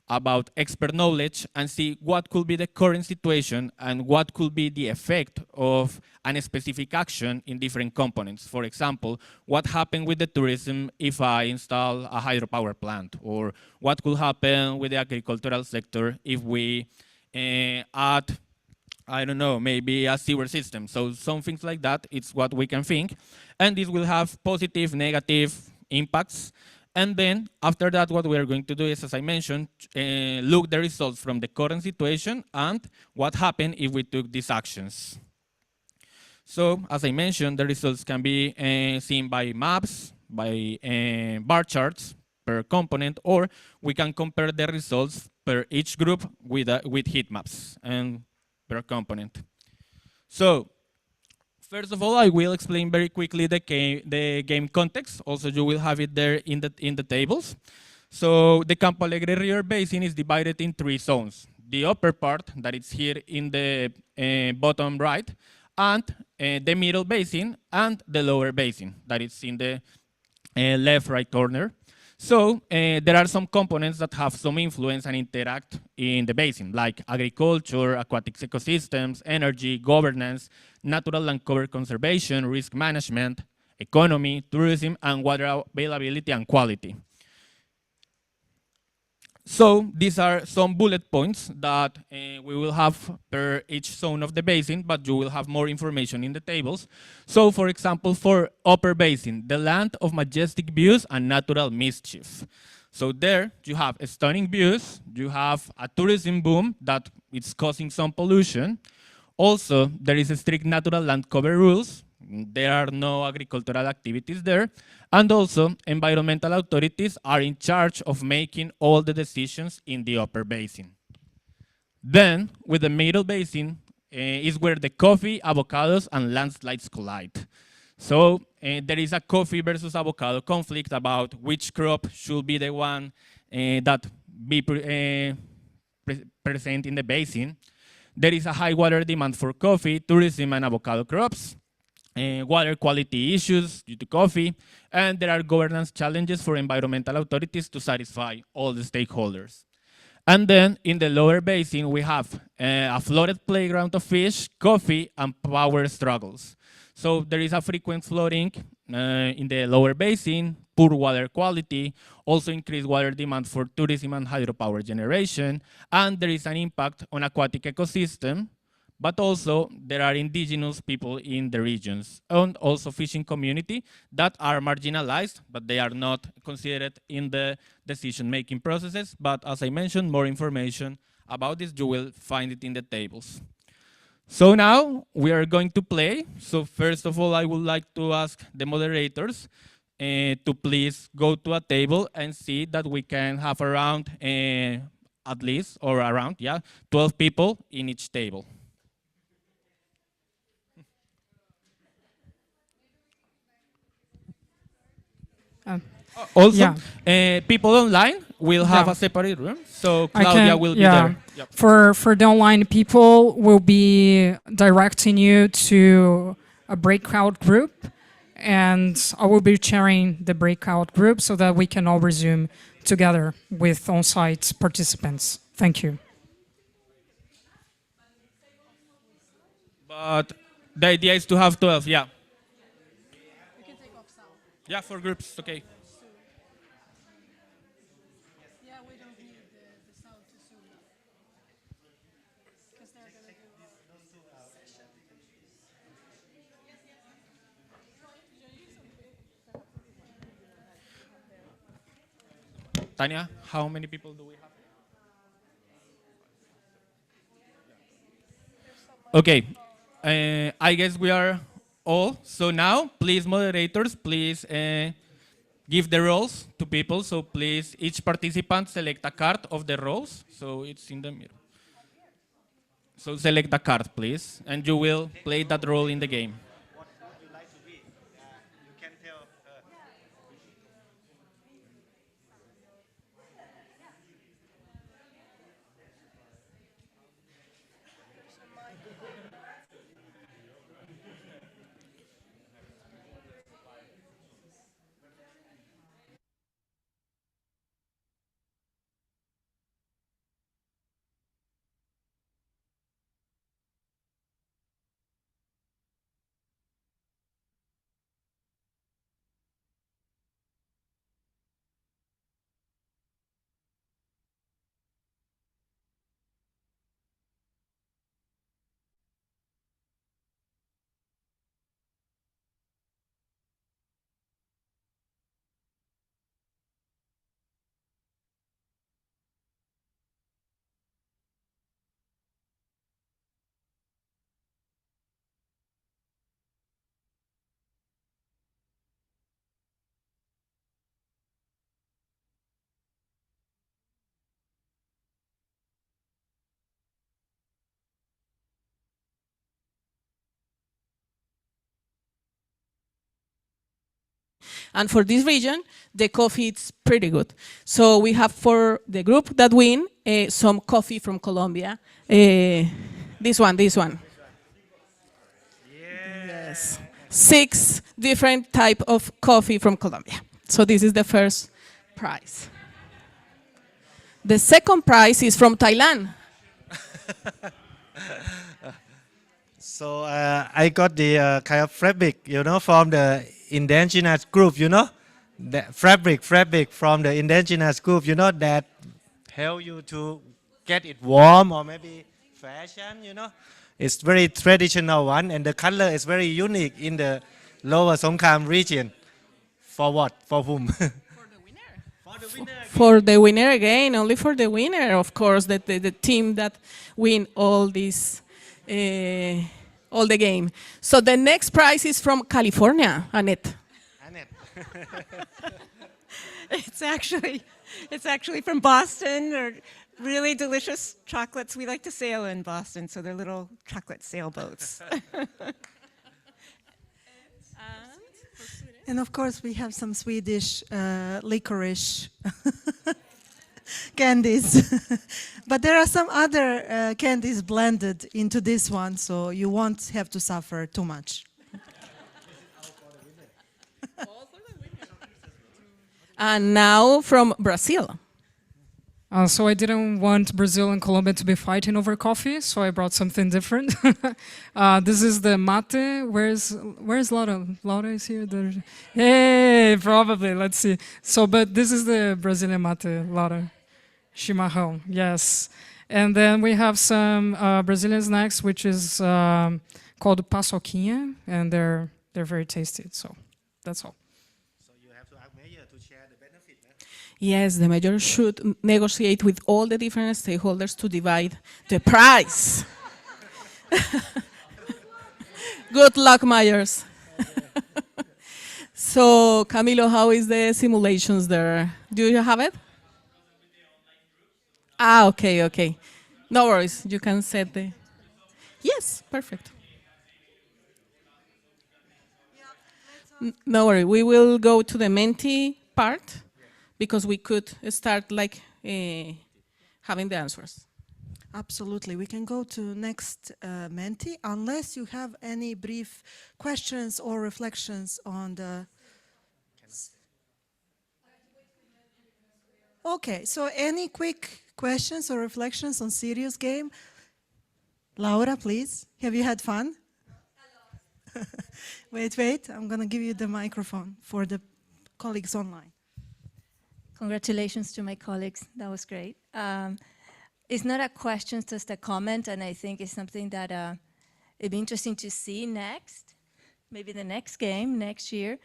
about expert knowledge, and see what could be the current situation and what could be the effect of a specific action in different components. For example, what happened with the tourism if I install a hydropower plant, or what could happen with the agricultural sector if we add, I don't know, maybe a sewer system. So some things like that, it's what we can think. And this will have positive, negative impacts. And then after that, what we are going to do is, as I mentioned, look the results from the current situation and what happened if we took these actions. So as I mentioned, the results can be seen by maps, by bar charts per component, or we can compare the results per each group with heat maps and per component. So first of all, I will explain very quickly the game context. Also, you will have it there in the tables. So the Campo Alegre River Basin is divided in 3 zones. The upper part, that is here in the bottom right, and the middle basin, and the lower basin, that is in the left right corner. So there are some components that have some influence and interact in the basin, like agriculture, aquatic ecosystems, energy, governance, natural land cover conservation, risk management, economy, tourism, and water availability and quality. So these are some bullet points that we will have per each zone of the basin, but you will have more information in the tables. So for example, for upper basin, the land of majestic views and natural mischief. So there you have stunning views, you have a tourism boom that is causing some pollution. Also, there is a strict natural land cover rules. There are no agricultural activities there. And also, environmental authorities are in charge of making all the decisions in the upper basin. Then, with the middle basin, is where the coffee, avocados, and landslides collide. So, there is a coffee versus avocado conflict about which crop should be the one that be present in the basin. There is a high water demand for coffee, tourism, and avocado crops. Water quality issues due to coffee, and there are governance challenges for environmental authorities to satisfy all the stakeholders. And then in the lower basin, we have a flooded playground of fish, coffee, and power struggles. So there is a frequent flooding in the lower basin, poor water quality, also increased water demand for tourism and hydropower generation, and there is an impact on aquatic ecosystem, but also there are indigenous people in the regions and also fishing community that are marginalized, but they are not considered in the decision-making processes. But as I mentioned, more information about this, you will find it in the tables. So now we are going to play. So first of all, I would like to ask the moderators to please go to a table and see that we can have around at least, or around, 12 people in each table. Also, people online will have a separate room, so Claudia will be there. Yep. For the online people, we'll be directing you to a breakout group, and I will be chairing the breakout group so that we can all resume together with on-site participants. Thank you. But the idea is to have 12, yeah. Yeah, for groups, okay. Tanya, how many people do we have? Okay, I guess we are all. So now, please, moderators, please give the roles to people. So please, each participant select a card of the roles. So it's in the middle. So select a card, please, and you will play that role in the game. What would you like to be? You can tell her. And for this region, the coffee is pretty good. So we have for the group that win some coffee from Colombia. This one. Yes. 6 different type of coffee from Colombia. So this is the first prize. The second prize is from Thailand. So I got the kind of fabric, from the indigenous group, the fabric from the indigenous group, that help you to get it warm or maybe fashion, It's very traditional one, and the color is very unique in the Lower Songkhram region. For what? For whom? For the winner again, only for the winner, of course, the team that win all this, all the game. So the next prize is from California, Annette. It's actually from Boston, or really delicious chocolates. We like to sail in Boston, so they're little chocolate sailboats. And of course, we have some Swedish licorice candies. But there are some other candies blended into this one, so you won't have to suffer too much. And now from Brazil. So I didn't want Brazil and Colombia to be fighting over coffee, so I brought something different. This is the mate. Where's Laura? Laura is here. Hey, probably. Let's see. So, but this is the Brazilian mate, Laura. Chimarrão, yes. And then we have some Brazilian snacks, which is called paçoquinha, and they're very tasty. So that's all. Yes, the mayor should negotiate with all the different stakeholders to divide the price. Good luck, mayors. So, Camilo, how is the simulations there? Do you have it? Ah, okay. No worries, you can set the... Yes, perfect. No worry, we will go to the Menti part, because we could start like having the answers. Absolutely. We can go to next Menti, unless you have any brief questions or reflections on the... Okay, so any quick questions or reflections on Serious Game? Laura, please. Have you had fun? Wait. I'm going to give you the microphone for the colleagues online. Congratulations to my colleagues. That was great. It's not a question, just a comment, and I think it's something that it'd be interesting to see next, maybe the next game, next year.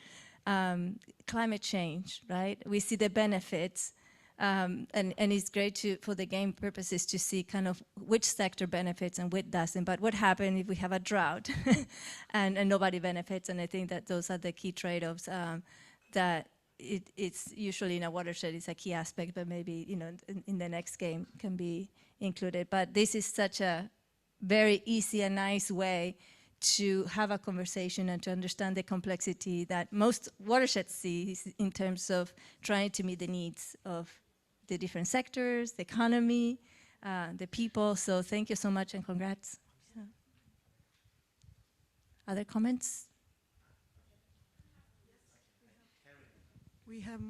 Climate change, right? We see the benefits, and it's great for the game purposes to see kind of which sector benefits and which doesn't, but what happens if we have a drought and nobody benefits, and I think that those are the key trade-offs that it's usually in a watershed, it's a key aspect, but maybe, you know, in the next game can be included. But this is such a very easy and nice way to have a conversation and to understand the complexity that most watersheds see in terms of trying to meet the needs of the different sectors, the economy, the people. So thank you so much and congrats. Yeah. Other comments? We have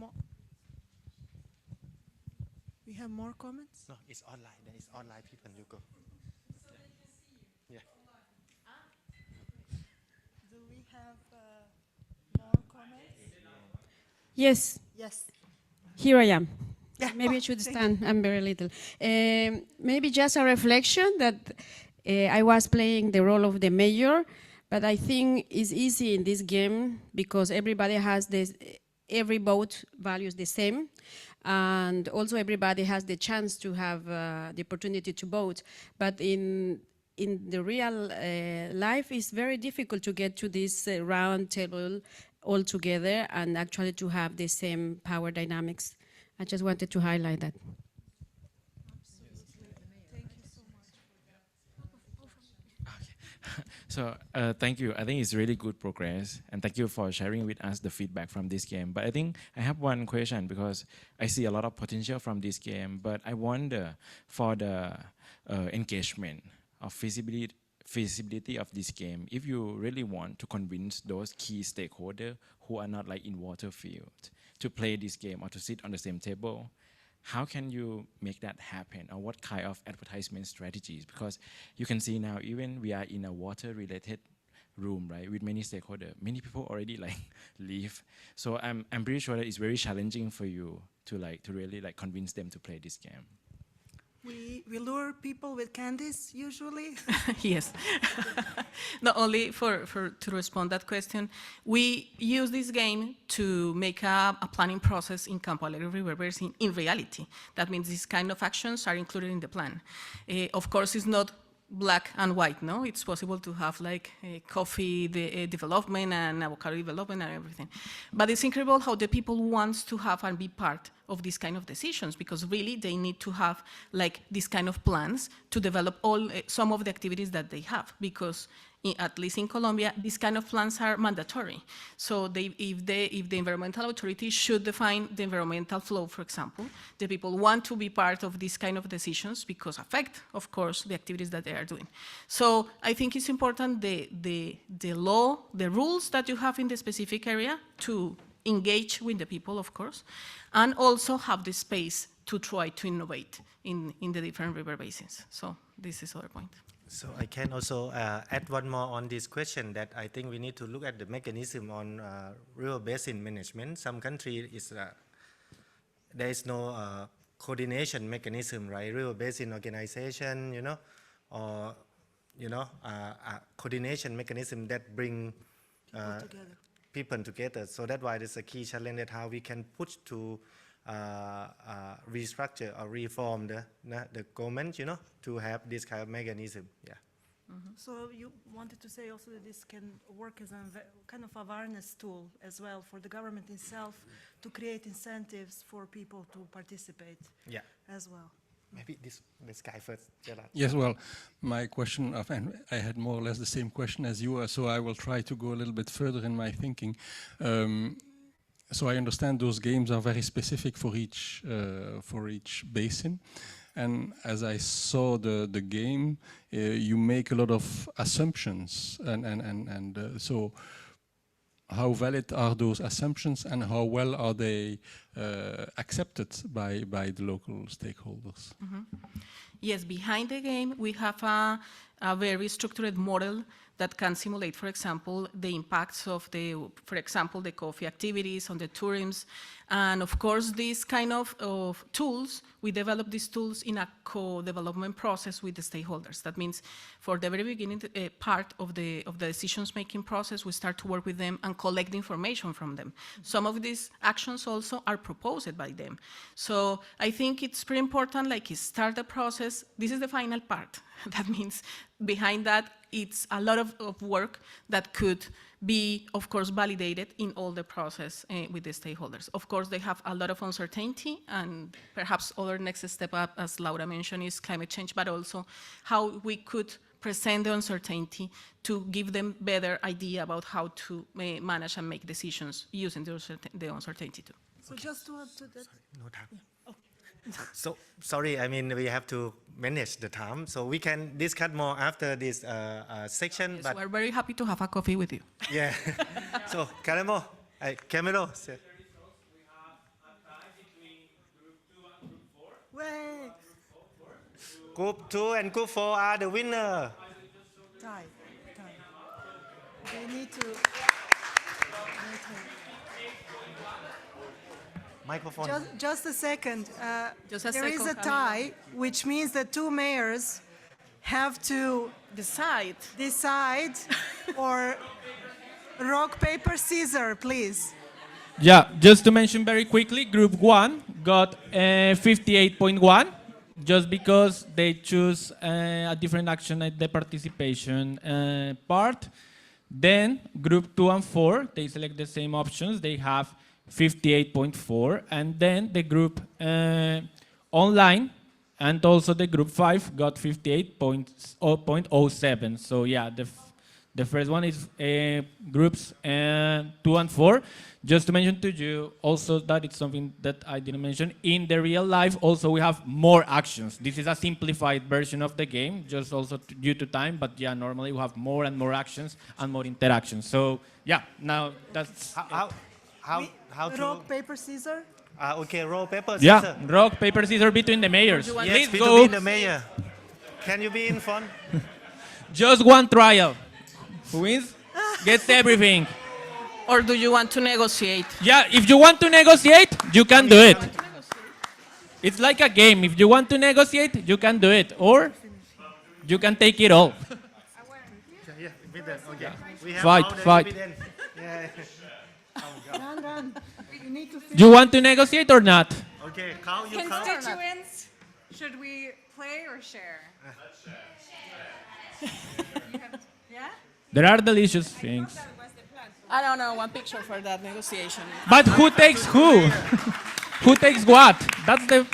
more comments? No, it's online. There is online people. You go. Yeah. Do we have more comments? Yes. Yes. Here I am. Yeah. Maybe I should stand. I'm very little. Maybe just a reflection that I was playing the role of the mayor, but I think it's easy in this game because everybody has this. Every vote values the same, and also everybody has the chance to have the opportunity to vote. But in the real life, it's very difficult to get to this round table all together and actually to have the same power dynamics. I just wanted to highlight that. So thank you. I think it's really good progress, and thank you for sharing with us the feedback from this game. But I think I have one question because I see a lot of potential from this game, but I wonder for the engagement of feasibility of this game, if you really want to convince those key stakeholders who are not like in Waterfield to play this game or to sit on the same table, how can you make that happen, or what kind of advertisement strategies? Because you can see now, even we are in a water-related room, right, with many stakeholders, many people already like leave. So I'm pretty sure that it's very challenging for you to really like convince them to play this game. We lure people with candies usually. Yes. Not only to respond that question, we use this game to make a planning process in Campo Alegre River in reality. That means these kind of actions are included in the plan. Of course, it's not black and white, no? It's possible to have like coffee development and avocado development and everything. But it's incredible how the people want to have and be part of these kind of decisions, because really they need to have like these kind of plans to develop some of the activities that they have, because at least in Colombia, these kind of plans are mandatory. So if the environmental authority should define the environmental flow, for example, the people want to be part of these kind of decisions because affect, of course, the activities that they are doing. So I think it's important the law, the rules that you have in the specific area to engage with the people, of course, and also have the space to try to innovate in the different river basins. So this is our point. So I can also add one more on this question, that I think we need to look at the mechanism on river basin management. Some country is there is no coordination mechanism, right? River basin organization, you know, or a coordination mechanism that bring people together. So that's why there's a key challenge, that how we can push to restructure or reform the government, you know, to have this kind of mechanism. Yeah. So you wanted to say also that this can work as a kind of awareness tool as well for the government itself to create incentives for people to participate. Yeah. As well. Maybe this guy first, Gerard. Yes, well, my question, and I had more or less the same question as you, so I will try to go a little bit further in my thinking. So I understand those games are very specific for each basin. And as I saw the game, you make a lot of assumptions, and so how valid are those assumptions, and how well are they accepted by the local stakeholders? Yes, behind the game we have a very structured model that can simulate, for example, the impacts of the coffee activities on the tourism. And of course, these kind of tools, we develop these tools in a co-development process with the stakeholders. That means for the very beginning part of the decisions-making process, we start to work with them and collect the information from them. Some of these actions also are proposed by them. So I think it's pretty important, like, start the process. This is the final part. That means behind that, it's a lot of work that could be, of course, validated in all the process with the stakeholders. Of course, they have a lot of uncertainty, and perhaps other next step up, as Laura mentioned, is climate change, but also how we could present the uncertainty to give them better idea about how to manage and make decisions using the uncertainty too. So just to add to that. Sorry, no time. So sorry, I mean, we have to manage the time, so we can discuss more after this section. Yes, but we're very happy to have a coffee with you. Yeah. So Camilo. Wait. Group 2 and Group 4 are the winner. Tie. They need to. Microphone. Just a second. There is a second, tie, which means that two mayors have to decide or rock, paper, scissors, please. Yeah, just to mention very quickly, Group 1 got 58.1, just because they choose a different action at the participation part. Then Group 2 and 4, they select the same options. They have 58.4, and then the group online and also the Group 5 got 58.07. So yeah, the first one is Groups 2 and 4. Just to mention to you also that it's something that I didn't mention. In the real life also we have more actions. This is a simplified version of the game, just also due to time, but yeah, normally we have more and more actions and more interactions. So yeah, now that's... How to rock, paper, scissors? Okay, rock, paper, scissors. Yeah, rock, paper, scissors between the mayors. Yes, Please between go. the mayor. Can you be in front? Just one trial. Who wins gets everything. Or do you want to negotiate? Yeah, if you want to negotiate, you can do it. It's like a game. If you want to negotiate, you can do it. Or you can take it all. Yeah, okay. We have Fight, all the fight. evidence. Yeah. Run. You need to Do you want to negotiate or not? Okay, count, you count. Constituents, should we play or share? Yeah? There are delicious things. I don't know, one picture for that negotiation. But who takes who? Who takes what? That's the...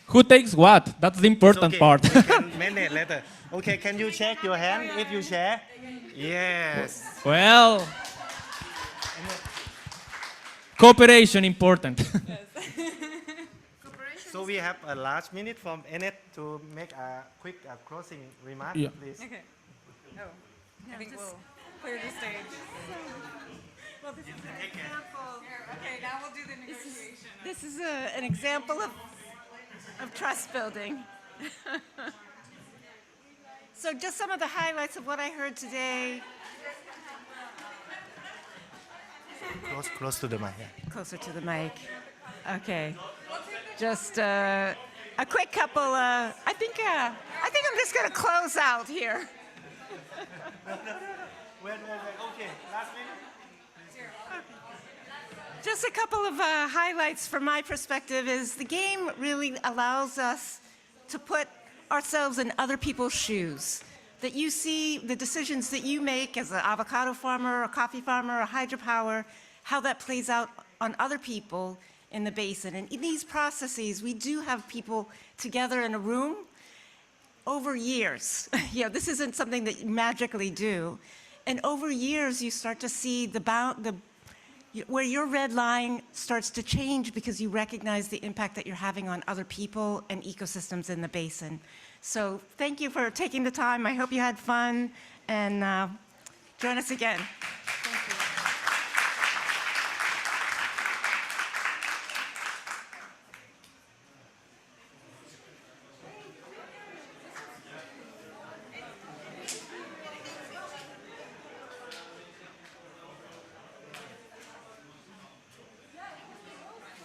Who takes what? That's the important part. We can manage later. Okay, can you check your hand if you share? Yes. Well... Cooperation important. So we have a last minute from Annette to make a quick closing remark, Yeah. please. Okay. Oh, I think we'll clear the stage. Well, this is an example. Okay, now we'll do the negotiation. This is an example of trust building. So just some of the highlights of what I heard today. Close to the mic. Yeah. Closer to the mic. Okay. Just a quick couple. I think I'm just going to close out here. Wait. Okay. Last minute. Just a couple of highlights from my perspective is the game really allows us to put ourselves in other people's shoes. That you see the decisions that you make as an avocado farmer, a coffee farmer, a hydropower, how that plays out on other people in the basin. And in these processes, we do have people together in a room over years. This isn't something that you magically do. And over years, you start to see where your red line starts to change because you recognize the impact that you're having on other people and ecosystems in the basin. So thank you for taking the time. I hope you had fun, and join us again.